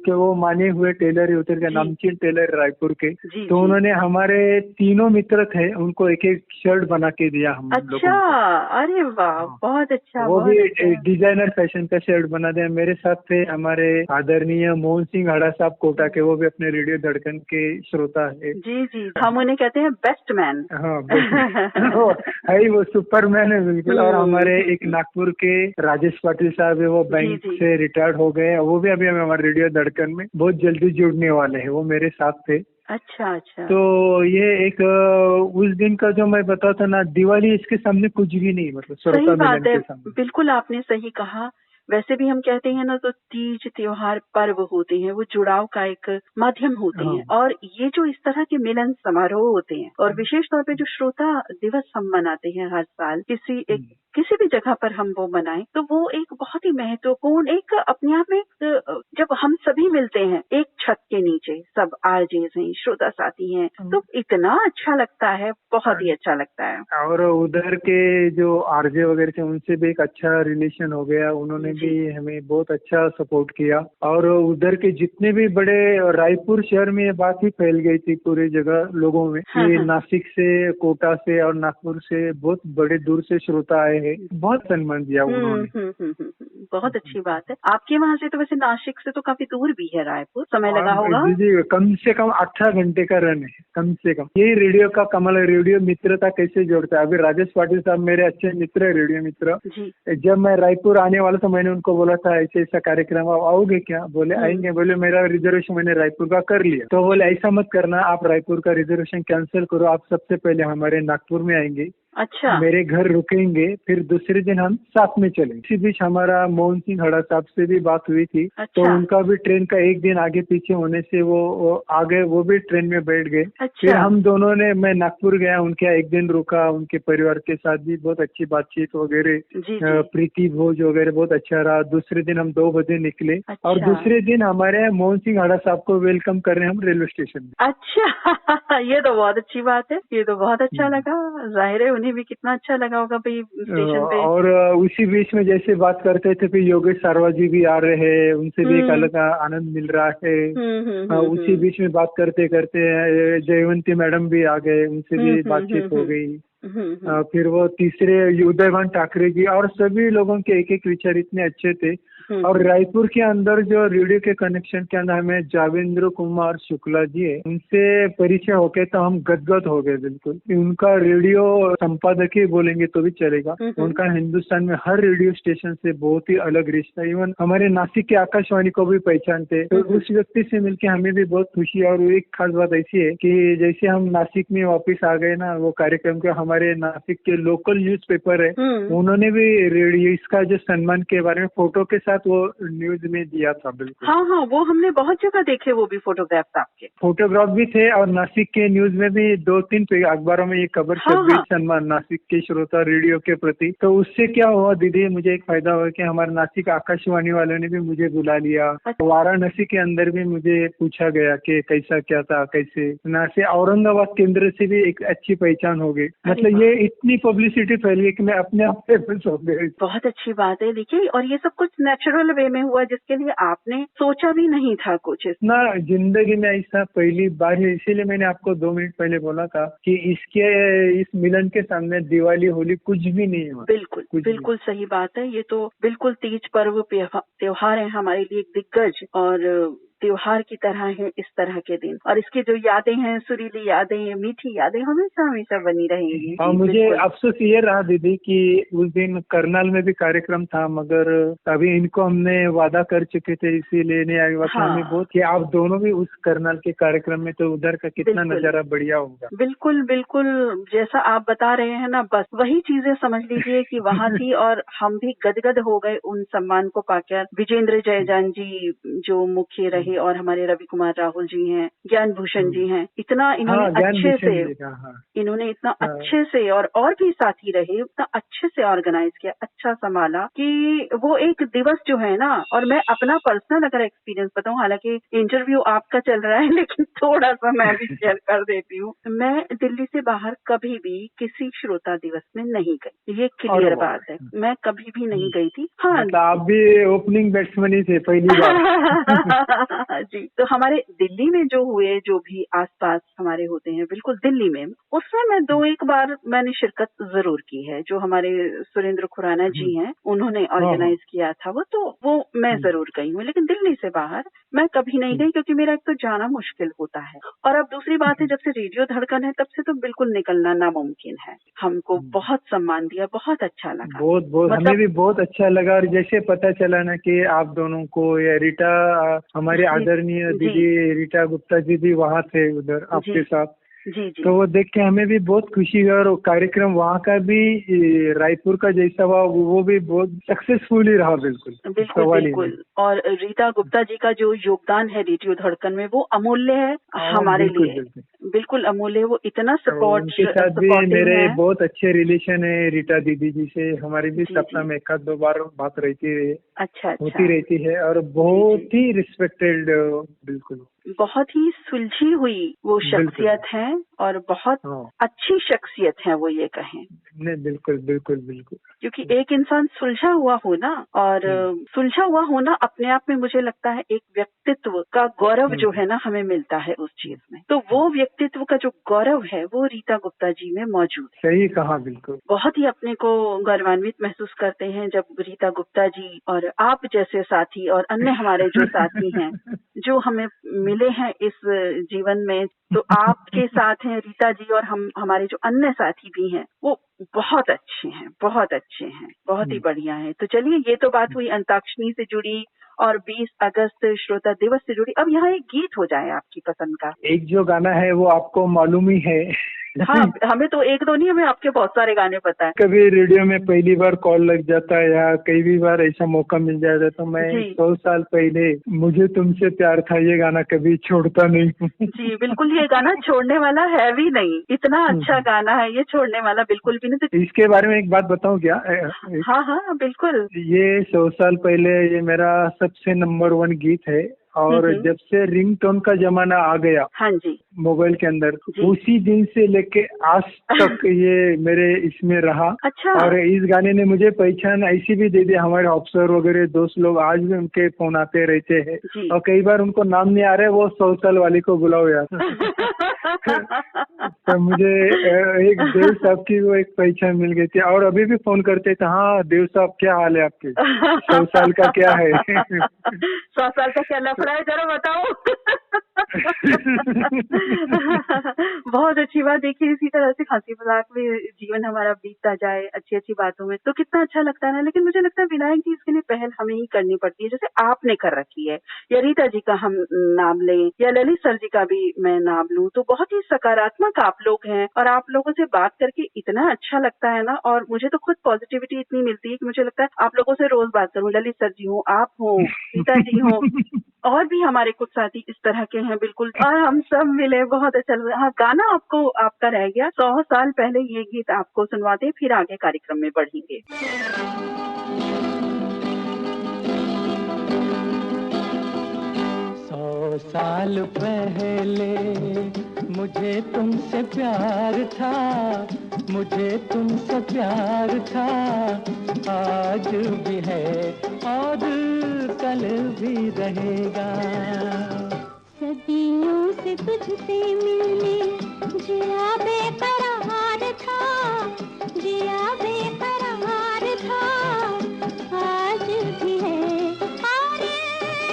Speaker 2: के, वो माने हुए टेलर है उधर के, नामचीन टेलर रायपुर के। तो उन्होंने हमारे तीनों मित्र थे, उनको एक एक शर्ट बना के दिया हम लोगों को। अरे वाह, बहुत अच्छा। वो भी डिजाइनर फैशन का शर्ट बना दिया। मेरे साथ थे हमारे आदरणीय मोहन सिंह हड़ा साहब कोटा के, वो भी अपने रेडियो धड़कन के श्रोता है जी। हम उन्हें कहते हैं बेस्ट मैन। हाँ, है वो सुपरमैन है बिल्कुल। और हमारे एक नागपुर के राजेश पाटिल साहब है, वो बैंक से रिटायर्ड हो गए, वो भी अभी हमारे रेडियो धड़कन में बहुत जल्दी जुड़ने वाले हैं, वो मेरे साथ थे। अच्छा। तो ये एक उस दिन का जो मैं बताता ना, दिवाली इसके सामने कुछ भी नहीं, मतलब श्रोता मिलन के सामने। बिल्कुल आपने सही कहा। वैसे भी हम कहते हैं ना, तो तीज त्योहार पर्व होते हैं, वो जुड़ाव का एक माध्यम होते हैं। और ये जो इस तरह के मिलन समारोह होते हैं, और विशेष तौर पे जो श्रोता दिवस हम मनाते हैं हर साल, किसी भी जगह पर हम वो मनाएं, तो वो एक बहुत ही महत्वपूर्ण, एक अपने आप में, जब हम सभी मिलते हैं एक छत के नीचे, सब आरजेस हैं, श्रोता साथी हैं, तो इतना अच्छा लगता है, बहुत ही अच्छा लगता है। और उधर के जो आरजे वगैरह थे, उनसे भी एक अच्छा रिलेशन हो गया। उन्होंने भी हमें बहुत अच्छा सपोर्ट किया। और उधर के जितने भी बड़े, रायपुर शहर में ये बात ही फैल गई थी पूरी जगह लोगों में कि नासिक से, कोटा से और नागपुर से बहुत बड़े दूर से श्रोता आए है, बहुत सम्मान दिया उन्होंने।
Speaker 1: बहुत अच्छी बात है। आपके वहाँ से तो वैसे नासिक से तो काफी दूर भी है रायपुर, समय लगा होगा?
Speaker 2: जी, कम से कम 18 घंटे का रन है, कम से कम। यही रेडियो का कमाल है, रेडियो मित्रता कैसे जोड़ता है। अभी राजेश पाटिल साहब मेरे अच्छे मित्र है, रेडियो मित्र जी। जब मैं रायपुर आने वाला था, मैंने उनको बोला था ऐसे ऐसा कार्यक्रम, आप आओगे क्या? बोले आएंगे। बोले मेरा रिजर्वेशन मैंने रायपुर का कर लिया। तो बोले ऐसा मत करना, आप रायपुर का रिजर्वेशन कैंसिल करो, आप सबसे पहले हमारे नागपुर में आएंगे। अच्छा। मेरे घर रुकेंगे, फिर दूसरे दिन हम साथ में चलेंगे। इसी बीच हमारा मोहन सिंह हड़ा साहब से भी बात हुई थी। अच्छा। तो उनका भी ट्रेन का एक दिन आगे पीछे होने से वो आगे वो भी ट्रेन में बैठ गए। अच्छा। फिर हम दोनों ने, मैं नागपुर गया, उनके यहाँ एक दिन रुका, उनके परिवार के साथ भी बहुत अच्छी बातचीत वगैरह, प्रीति भोज वगैरह बहुत अच्छा रहा। दूसरे दिन हम 2 बजे निकले। अच्छा। और दूसरे दिन हमारे मोहन सिंह हड़ा साहब को वेलकम कर रहे हैं हम रेलवे स्टेशन में। अच्छा ये तो बहुत अच्छी बात है, ये तो बहुत अच्छा लगा। जाहिर है भी कितना अच्छा लगा होगा भाई स्टेशन पे। और उसी बीच में जैसे बात करते थे कि योगेश सारवा जी भी आ रहे हैं, उनसे भी एक अलग आनंद मिल रहा है। उसी बीच में बात करते करते जयवंती मैडम भी आ गए, उनसे भी बातचीत हो गई। फिर वो तीसरे उदयभान ठाकरे जी, और सभी लोगों के एक एक विचार इतने अच्छे थे। और रायपुर के अंदर जो रेडियो के कनेक्शन के अंदर हमें जावेंद्र कुमार शुक्ला जी है, उनसे परिचय होके तो हम गदगद हो गए बिल्कुल। उनका रेडियो संपादक ही बोलेंगे तो भी चलेगा। उनका हिंदुस्तान में हर रेडियो स्टेशन से बहुत ही अलग रिश्ता, इवन हमारे नासिक के आकाशवाणी को भी पहचानते। तो उस व्यक्ति से मिलके हमें भी बहुत खुशी। और एक खास बात ऐसी है कि जैसे हम नासिक में वापिस आ गए ना, वो कार्यक्रम के हमारे नासिक के लोकल न्यूज़पेपर है, उन्होंने भी रेडियो इसका जो सम्मान के बारे में फोटो के साथ वो न्यूज में दिया था। बिल्कुल हाँ, वो हमने बहुत जगह देखे, वो भी फोटोग्राफ आपके। फोटोग्राफ भी थे, और नासिक के न्यूज में भी 2-3 अखबारों में ये खबर छप गई, सम्मान नासिक के श्रोता रेडियो के प्रति। तो उससे क्या हुआ दीदी, मुझे एक फायदा हुआ कि हमारे नासिक आकाशवाणी वालों ने भी मुझे बुला लिया। वाराणसी के अंदर भी मुझे पूछा गया कि कैसा क्या था, कैसे नासिक औरंगाबाद केंद्र से भी एक अच्छी पहचान हो गई। मतलब ये इतनी पब्लिसिटी फैल गई कि मैं अपने आप फेमस हो गई। बहुत अच्छी बात है। देखिए, और ये सब कुछ नेचुरल वे में हुआ, जिसके लिए आपने सोचा भी नहीं था कुछ ना। जिंदगी में ऐसा पहली बार है, इसीलिए मैंने आपको 2 मिनट पहले बोला था कि इस मिलन के सामने दिवाली होली कुछ भी नहीं है। बिल्कुल बिल्कुल सही बात है। ये तो बिल्कुल तीज पर्व त्योहार है हमारे लिए एक दिग्गज और त्योहार की तरह है इस तरह के दिन। और इसकी जो यादें हैं, सुरीली यादें, मीठी यादें हमेशा हमेशा बनी रहेंगी। और मुझे अफसोस ये रहा दीदी कि उस दिन करनाल में भी कार्यक्रम था, मगर अभी इनको हमने वादा कर चुके थे, इसीलिए नहीं आगे बात। हमें बहुत कि आप दोनों भी उस करनाल के कार्यक्रम में, तो उधर का कितना नजारा बढ़िया होगा। बिल्कुल बिल्कुल, जैसा आप बता रहे हैं ना, बस वही चीजें समझ लीजिए कि वहाँ थी। और हम भी गदगद हो गए उन सम्मान को पाकर। विजेंद्र जयजान जी जो मुख्य रहे, और हमारे रवि कुमार राहुल जी हैं, ज्ञान भूषण जी हैं, इतना इन्होंने अच्छे से, इन्होंने इतना अच्छे से, और भी साथी रहे, इतना अच्छे से ऑर्गेनाइज किया, अच्छा संभाला कि वो एक दिवस जो है ना। और मैं अपना पर्सनल अगर एक्सपीरियंस बताऊं, हालांकि इंटरव्यू आपका चल रहा है, लेकिन थोड़ा सा मैं भी शेयर कर देती हूँ। मैं दिल्ली से बाहर कभी भी किसी श्रोता दिवस में नहीं गई, ये क्लियर बात है। मैं कभी भी नहीं गई थी। हाँ, आप भी ओपनिंग बैट्समैन ही थे पहली बार। जी, तो हमारे दिल्ली में जो हुए, जो भी आसपास हमारे होते हैं, बिल्कुल दिल्ली में, उसमें मैं 2-1 बार मैंने शिरकत जरूर की है। जो हमारे सुरेंद्र खुराना जी हैं, उन्होंने ऑर्गेनाइज किया था वो मैं जरूर गई हूँ। लेकिन दिल्ली से बाहर मैं कभी नहीं गई, क्योंकि मेरा एक तो जाना मुश्किल होता है, और अब दूसरी बात है, जब से रेडियो धड़कन है तब से तो बिल्कुल निकलना नामुमकिन है। हमको बहुत सम्मान दिया, बहुत अच्छा लगा। बहुत हमें भी बहुत अच्छा लगा। और जैसे पता चला ना कि आप दोनों को, या रीटा, हमारे आदरणीय दीदी रीटा गुप्ता जी भी वहाँ थे उधर आपके साथ। जी। तो वो देख के हमें भी बहुत खुशी हुई। और कार्यक्रम वहाँ का भी रायपुर का जैसा हुआ, वो भी बहुत सक्सेसफुल ही रहा। बिल्कुल। और रीटा गुप्ता जी का जो योगदान है रेडियो धड़कन में, वो अमूल्य है हमारे लिए। बिल्कुल अमूल्य है। वो इतना सपोर्ट, उनके साथ भी मेरे बहुत अच्छे रिलेशन है रीटा दीदी जी से। हमारी भी सप्ताह में 1-2 बार बात रहती है, अच्छा होती रहती है। और बहुत ही रिस्पेक्टेड, बिल्कुल
Speaker 1: बहुत ही सुलझी हुई वो शख्सियत है और बहुत अच्छी शख्सियत है वो, ये कहें।
Speaker 2: नहीं, बिल्कुल बिल्कुल बिल्कुल।
Speaker 1: क्योंकि एक इंसान सुलझा हुआ हो ना, और सुलझा हुआ होना अपने आप में मुझे लगता है एक व्यक्तित्व का गौरव जो है ना हमें मिलता है उस चीज में। तो वो व्यक्तित्व का जो गौरव है वो रीता गुप्ता जी में मौजूद है।
Speaker 2: सही कहा, बिल्कुल।
Speaker 1: बहुत ही अपने को गौरवान्वित महसूस करते हैं जब रीता गुप्ता जी और आप जैसे साथी और अन्य हमारे जो साथी हैं जो हमें मिले हैं इस जीवन में, तो आपके साथ हैं रीता जी, और हमारे जो अन्य साथी भी हैं वो बहुत अच्छे हैं, बहुत अच्छे हैं, बहुत ही बढ़िया हैं। तो चलिए, ये तो बात हुई अंताक्षरी से जुड़ी और 20 अगस्त श्रोता दिवस से जुड़ी। अब यहाँ एक गीत हो जाए आपकी पसंद का।
Speaker 2: एक जो गाना है वो आपको मालूम ही है।
Speaker 1: हाँ, हमें तो एक दो नहीं, हमें आपके बहुत सारे गाने पता है।
Speaker 2: कभी रेडियो में पहली बार कॉल लग जाता है या कई भी बार ऐसा मौका मिल जाता है तो मैं 100 साल पहले मुझे तुमसे प्यार था ये गाना कभी छोड़ता नहीं।
Speaker 1: जी बिल्कुल, ये गाना छोड़ने वाला है भी नहीं, इतना अच्छा गाना है ये, छोड़ने वाला बिल्कुल भी नहीं। तो
Speaker 2: इसके बारे में एक बात बताऊं क्या?
Speaker 1: हाँ हाँ बिल्कुल।
Speaker 2: ये 100 साल पहले ये मेरा सबसे नंबर 1 गीत है, और जब से रिंगटोन का जमाना आ गया, हाँ जी, मोबाइल के अंदर, उसी दिन से लेके आज तक ये मेरे इसमें रहा। अच्छा। और इस गाने ने मुझे पहचान ऐसी भी दे दी, हमारे अफसर वगैरह दोस्त लोग आज भी उनके फोन आते रहते हैं, और कई बार उनको नाम नहीं आ रहे, वो 100 साल वाली को बुलाओ यार। तो मुझे एक देव साहब की वो एक पहचान मिल गई थी, और अभी भी फोन करते थे, हाँ देव साहब क्या हाल है आपके, 100 साल का क्या है?
Speaker 1: 100 साल का क्या लफड़ा है जरा बताओ। बहुत अच्छी बात। देखिए, इसी तरह से हंसी मजाक में जीवन हमारा बीतता जाए, अच्छी अच्छी बातों में, तो कितना अच्छा लगता है ना। लेकिन मुझे लगता है विनायक जी इसके लिए पहल हमें ही करनी पड़ती है, जैसे आपने कर रखी है, या रीता जी का हम नाम लें, या ललित सर जी का भी मैं नाम लूं, तो बहुत ही सकारात्मक आप लोग हैं, और आप लोगों से बात करके इतना अच्छा लगता है ना, और मुझे तो खुद पॉजिटिविटी इतनी मिलती है कि मुझे लगता है आप लोगों से रोज बात करूं, ललित सर जी हो, आप हो, रीता जी हो, और भी हमारे कुछ साथी इस तरह के हैं बिल्कुल, और हम सब मिले, बहुत अच्छा लगा। हाँ, गाना आपको आपका रह गया, 100 साल पहले ये गीत आपको सुनवाते, फिर आगे कार्यक्रम में बढ़ेंगे।
Speaker 5: 100 साल पहले मुझे तुमसे प्यार था, मुझे तुमसे प्यार था, आज भी है और कल भी रहेगा।
Speaker 3: सदियों से तुझसे मिलने जिया बेकरार था, जिया बेकरार था, आज भी है और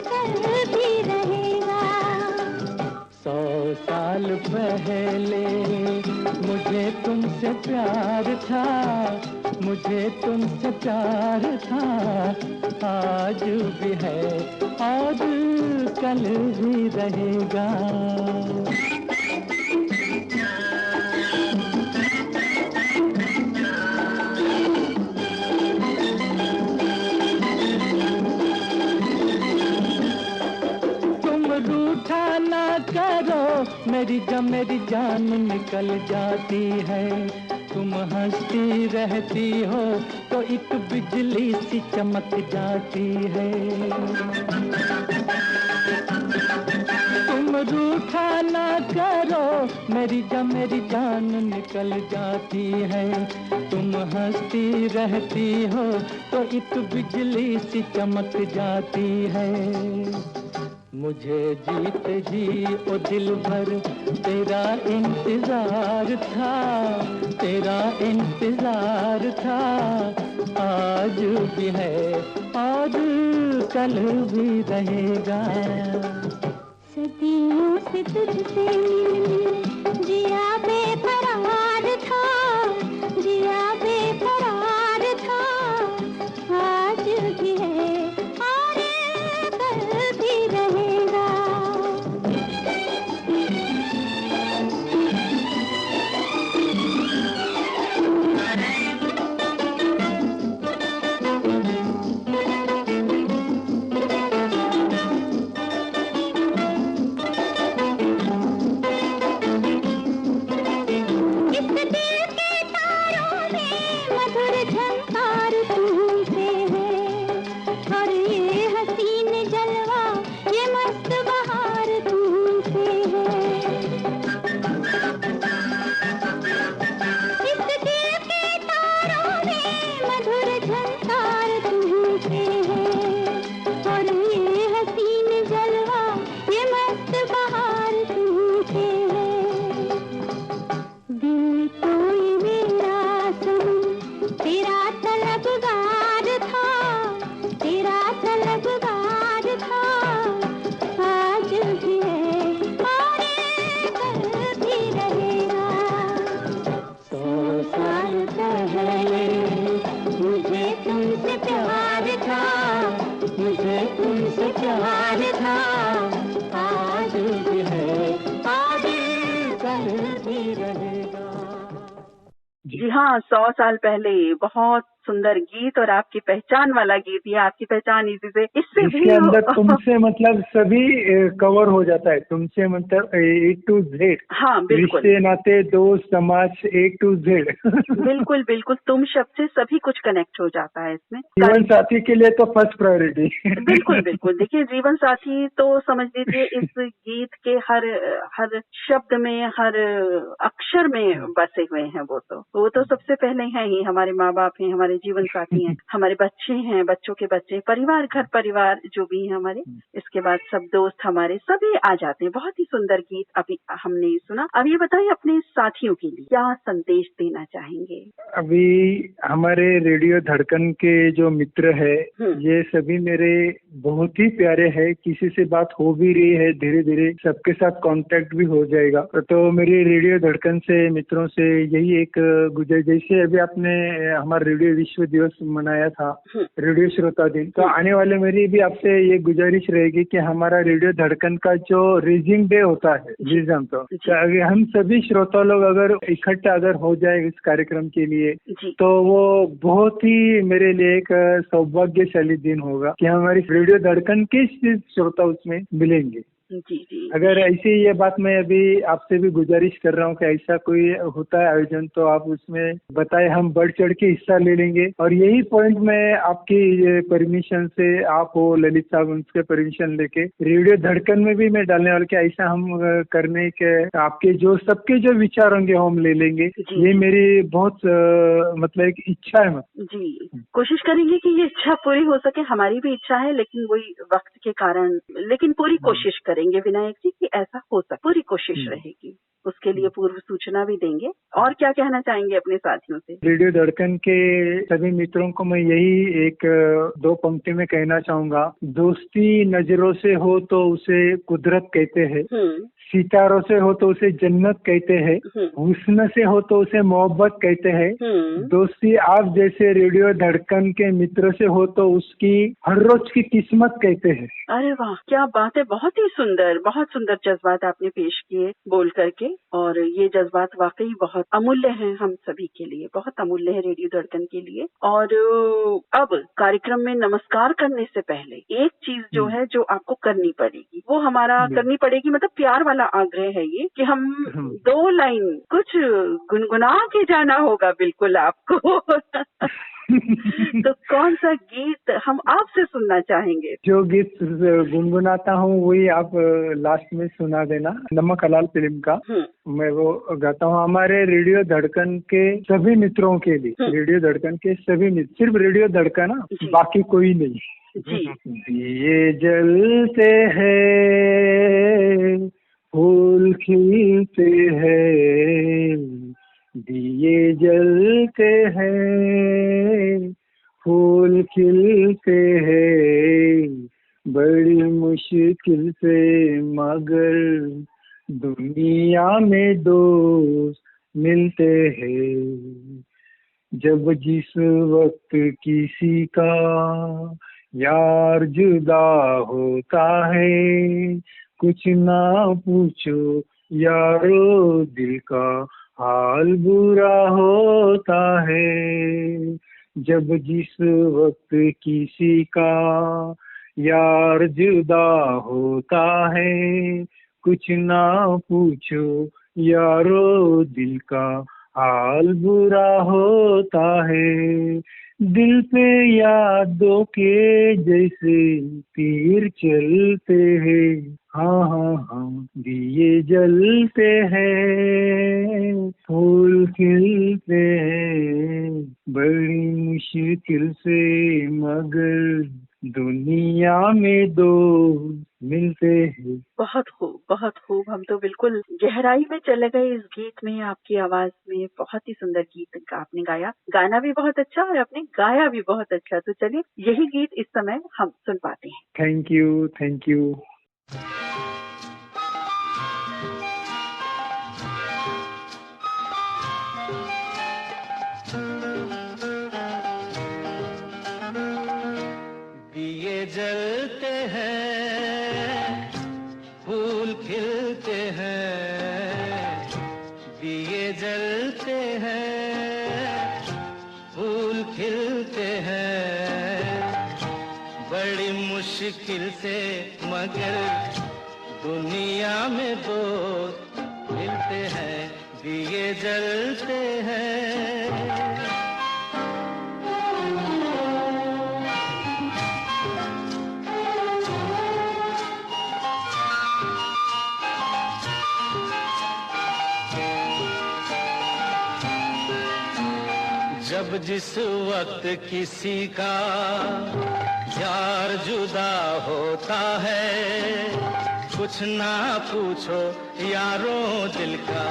Speaker 3: कल भी रहेगा।
Speaker 5: 100 साल पहले मुझे तुमसे प्यार था, मुझे तुमसे प्यार था, आज भी है और कल भी रहेगा। तुम रूठा ना करो, मेरी जान निकल जाती है, तुम हंसती रहती हो तो एक बिजली सी चमक जाती है। तुम रूठा ना करो, मेरी जान निकल जाती है, तुम हंसती रहती हो तो एक बिजली सी चमक जाती है। मुझे जीते जी ओ दिल भर तेरा इंतजार था, तेरा इंतजार था, आज भी है और कल भी रहेगा।
Speaker 3: सदियों से तुझसे मिलने जिया बेकरार था, जिया बेकरार था, आज भी है और कल भी रहेगा। मधुर झंकार तुम्हीं से है, और ये हसीन जलवा, ये मस्त बहार तुम्हीं से है। दिल कोई मेरा सनम तेरा तलबगार था, तेरा तलबगार था, आज भी है और कल भी रहेगा। 100 साल पहले मुझे तुमसे प्यार था, मुझे तुमसे प्यार था, आज भी है और कल भी रहेगा।
Speaker 1: जी हाँ, 100 साल पहले बहुत सुंदर गीत और आपकी पहचान वाला गीत, ये आपकी पहचान इसी से, इससे भी
Speaker 2: इसके अंदर तुमसे मतलब सभी कवर हो जाता है, तुमसे मतलब A to Z।
Speaker 1: हाँ बिल्कुल,
Speaker 2: रिश्ते नाते दोस्त समाज A to Z।
Speaker 1: बिल्कुल बिल्कुल, तुम शब्द से सभी कुछ कनेक्ट हो जाता है इसमें।
Speaker 2: जीवन साथी के लिए तो फर्स्ट प्रायोरिटी।
Speaker 1: बिल्कुल बिल्कुल, देखिए जीवन साथी तो समझ लीजिए इस गीत के हर शब्द में, हर अक्षर में बसे हुए हैं। वो तो सबसे पहले हैं ही, हमारे माँ बाप हैं, हमारे जीवन साथी हैं, हमारे बच्चे हैं, बच्चों के बच्चे, परिवार, घर परिवार जो भी है हमारे, इसके बाद सब दोस्त हमारे सभी आ जाते हैं। बहुत ही सुंदर गीत अभी हमने सुना। अब ये बताइए अपने साथियों के लिए क्या संदेश देना चाहेंगे?
Speaker 2: अभी हमारे रेडियो धड़कन के जो मित्र है, ये सभी मेरे बहुत ही प्यारे हैं। किसी से बात हो भी रही है, धीरे धीरे सबके साथ कांटेक्ट भी हो जाएगा। तो मेरी रेडियो धड़कन से मित्रों से यही एक गुजारिश, जैसे अभी आपने हमारा रेडियो विश्व दिवस मनाया था, रेडियो श्रोता दिन, तो आने वाले मेरी भी आपसे ये गुजारिश रहेगी कि हमारा रेडियो धड़कन का जो रेजिंग डे होता है तो अगर हम सभी श्रोता लोग अगर इकट्ठा अगर हो जाए इस कार्यक्रम के लिए, तो वो बहुत ही मेरे लिए एक सौभाग्यशाली दिन होगा कि हमारी रेडियो धड़कन के श्रोता उसमें मिलेंगे।
Speaker 1: जी जी,
Speaker 2: अगर ऐसी ये बात मैं अभी आपसे भी गुजारिश कर रहा हूँ कि ऐसा कोई होता है आयोजन, तो आप उसमें बताए, हम बढ़ चढ़ के हिस्सा ले लेंगे। और यही पॉइंट में आपकी परमिशन से, आप हो ललित साहब, उनके परमिशन लेके रेडियो धड़कन में भी मैं डालने वाला कि ऐसा हम करने के आपके जो सबके जो विचार होंगे हम ले लेंगे। ये मेरी बहुत मतलब एक इच्छा है।
Speaker 1: जी, कोशिश करेंगे कि ये इच्छा पूरी हो सके। हमारी भी इच्छा है, लेकिन वही वक्त के कारण, लेकिन पूरी कोशिश करेंगे विनायक जी कि ऐसा हो सके, पूरी कोशिश रहेगी। उसके लिए पूर्व सूचना भी देंगे। और क्या कहना चाहेंगे अपने साथियों से?
Speaker 2: रेडियो धड़कन के सभी मित्रों को मैं यही एक 2 पंक्ति में कहना चाहूंगा। दोस्ती नजरों से हो तो उसे कुदरत कहते हैं, सितारों से हो तो उसे जन्नत कहते हैं, हुस्न से हो तो उसे मोहब्बत कहते हैं, दोस्ती आप जैसे रेडियो धड़कन के मित्र से हो तो उसकी हर रोज की किस्मत कहते हैं।
Speaker 1: अरे वाह, क्या बात है! बहुत ही सुंदर, बहुत सुंदर जज्बात आपने पेश किए बोल करके, और ये जज्बात वाकई बहुत अमूल्य हैं हम सभी के लिए, बहुत अमूल्य है रेडियो धड़कन के लिए। और अब कार्यक्रम में नमस्कार करने से पहले एक चीज जो है जो आपको करनी पड़ेगी, वो हमारा करनी पड़ेगी, मतलब प्यार वाला आग्रह है ये कि हम 2 लाइन कुछ गुनगुना के जाना होगा बिल्कुल आपको। तो कौन सा गीत हम आपसे सुनना चाहेंगे?
Speaker 2: जो गीत गुनगुनाता हूँ वही आप लास्ट में सुना देना, नमक हलाल फिल्म का मैं वो गाता हूँ हमारे रेडियो धड़कन के सभी मित्रों के लिए। रेडियो धड़कन के सभी मित्र, सिर्फ रेडियो धड़कन, बाकी कोई नहीं। दिए जलते हैं, फूल खिलते हैं, दिए जलते हैं, फूल खिलते हैं, बड़ी मुश्किल से मगर दुनिया में दोस्त मिलते हैं। जब जिस वक्त किसी का यार जुदा होता है, कुछ ना पूछो यारो, दिल का हाल बुरा होता है। जब जिस वक्त किसी का यार जुदा होता है, कुछ ना पूछो यारो, दिल का हाल बुरा होता है। दिल पे यादों के जैसे तीर चलते हैं, हाँ हाँ हाँ दिए जलते हैं, फूल खिलते हैं, बड़ी मुश्किल से मगर दुनिया में दो मिलते हैं।
Speaker 1: बहुत खूब। हम तो बिल्कुल गहराई में चले गए इस गीत में, आपकी आवाज में। बहुत ही सुंदर गीत आपने गाया, गाना भी बहुत अच्छा और आपने गाया भी बहुत अच्छा। तो चलिए यही गीत इस समय हम सुन पाते हैं।
Speaker 2: Thank you, thank you.
Speaker 5: दिए जलते हैं, फूल खिलते हैं, दिए जलते हैं, फूल खिलते हैं, बड़ी मुश्किल से मगर दुनिया में दोस्त मिलते हैं, दिए जलते हैं। जब जिस वक्त किसी का यार जुदा होता है, कुछ ना पूछो यारों दिल का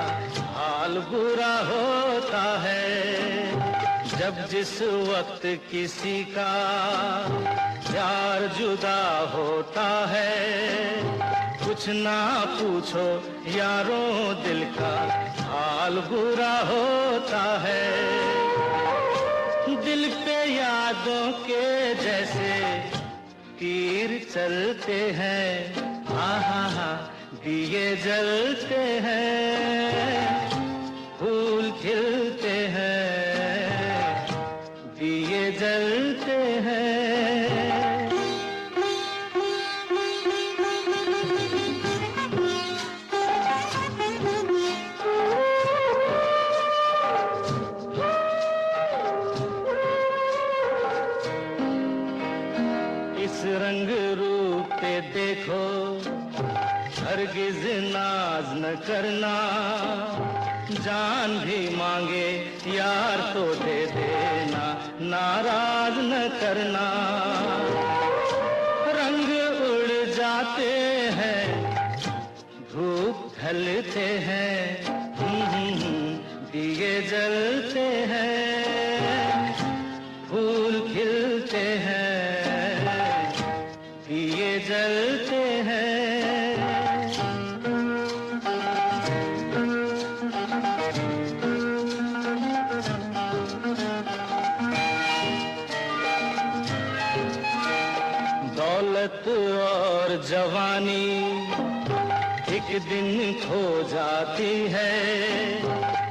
Speaker 5: हाल बुरा होता है। जब जिस वक्त किसी का यार जुदा होता है, कुछ ना पूछो यारों दिल का हाल बुरा होता है। दिल पे यादों के जैसे तीर चलते हैं, हाँ हाँ हाँ दिए जलते हैं, फूल खिलते हैं, दिए जलते हैं। रंग रूप पे देखो हरगिज नाज न करना, जान भी मांगे यार तो दे देना, नाराज न करना। रंग उड़ जाते हैं, धूप ढलते हैं, दिए जलते हैं, फूल खिलते हैं, दिए जलते हैं। दौलत और जवानी एक दिन खो जाती है,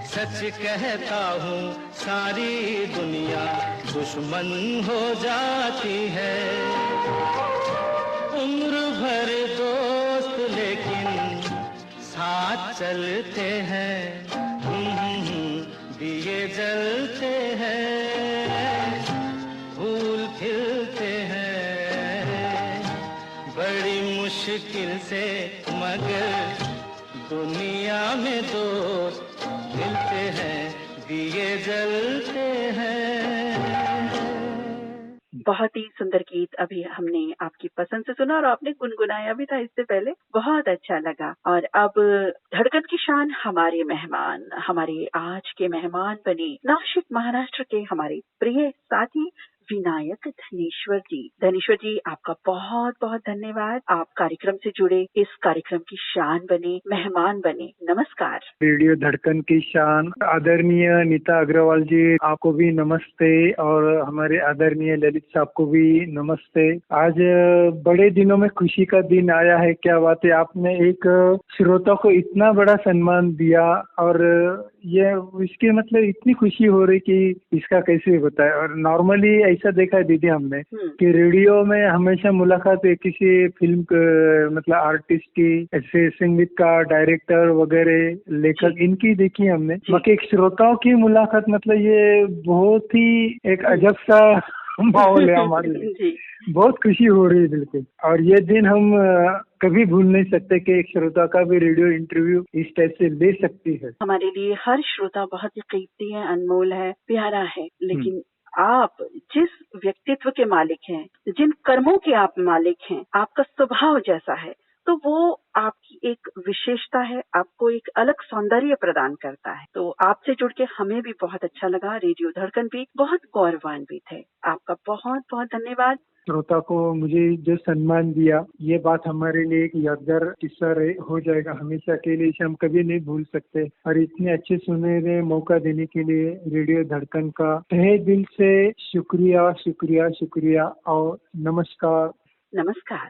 Speaker 5: सच कहता हूँ सारी दुनिया दुश्मन हो जाती है। उम्र भर दोस्त लेकिन साथ चलते हैं, दिए जलते हैं, फूल खिलते हैं, बड़ी मुश्किल से मगर दुनिया में दोस्त मिलते हैं, दिए जलते हैं।
Speaker 1: बहुत ही सुंदर गीत अभी हमने आपकी पसंद से सुना और आपने गुनगुनाया भी था इससे पहले, बहुत अच्छा लगा। और अब धड़कन की शान हमारे मेहमान, हमारे आज के मेहमान बने नासिक महाराष्ट्र के हमारे प्रिय साथी विनायक धनेश्वर जी। धनेश्वर जी, आपका बहुत बहुत धन्यवाद। आप कार्यक्रम से जुड़े, इस कार्यक्रम की शान बने, मेहमान बने। नमस्कार।
Speaker 2: रेडियो धड़कन की शान आदरणीय नीता अग्रवाल जी, आपको भी नमस्ते, और हमारे आदरणीय ललित साहब को भी नमस्ते। आज बड़े दिनों में खुशी का दिन आया है। क्या बात है, आपने एक श्रोता को इतना बड़ा सम्मान दिया, और ये इसके मतलब इतनी खुशी हो रही कि इसका कैसे बताए। और नॉर्मली ऐसा देखा है दीदी हमने
Speaker 1: हम्म।
Speaker 2: कि रेडियो में हमेशा मुलाकात है किसी फिल्म मतलब आर्टिस्ट की, ऐसे संगीतकार, डायरेक्टर वगैरह, लेखक, इनकी देखी हमने।
Speaker 1: जी।
Speaker 2: बाकी एक श्रोताओं की मुलाकात मतलब ये बहुत ही एक अजब सा माहौल है हमारे लिए।
Speaker 1: जी।
Speaker 2: बहुत खुशी हो रही है बिल्कुल। और ये दिन हम कभी भूल नहीं सकते कि एक श्रोता का भी रेडियो इंटरव्यू इस टाइप से ले सकती है।
Speaker 1: हमारे लिए हर श्रोता बहुत ही कीमती है, अनमोल है, प्यारा है, लेकिन आप जिस व्यक्तित्व के मालिक हैं, जिन कर्मों के आप मालिक हैं, आपका स्वभाव जैसा है, तो वो आपकी एक विशेषता है, आपको एक अलग सौंदर्य प्रदान करता है। तो आपसे जुड़ के हमें भी बहुत अच्छा लगा, रेडियो धड़कन भी बहुत गौरवान्वित है। आपका बहुत बहुत धन्यवाद।
Speaker 2: श्रोता को मुझे जो सम्मान दिया, ये बात हमारे लिए एक यादगार किस्सा हो जाएगा हमेशा के लिए, इसे हम कभी नहीं भूल सकते। और इतने अच्छे सुनहरे मौका देने के लिए रेडियो धड़कन का तहे दिल से शुक्रिया शुक्रिया शुक्रिया और नमस्कार।
Speaker 1: नमस्कार।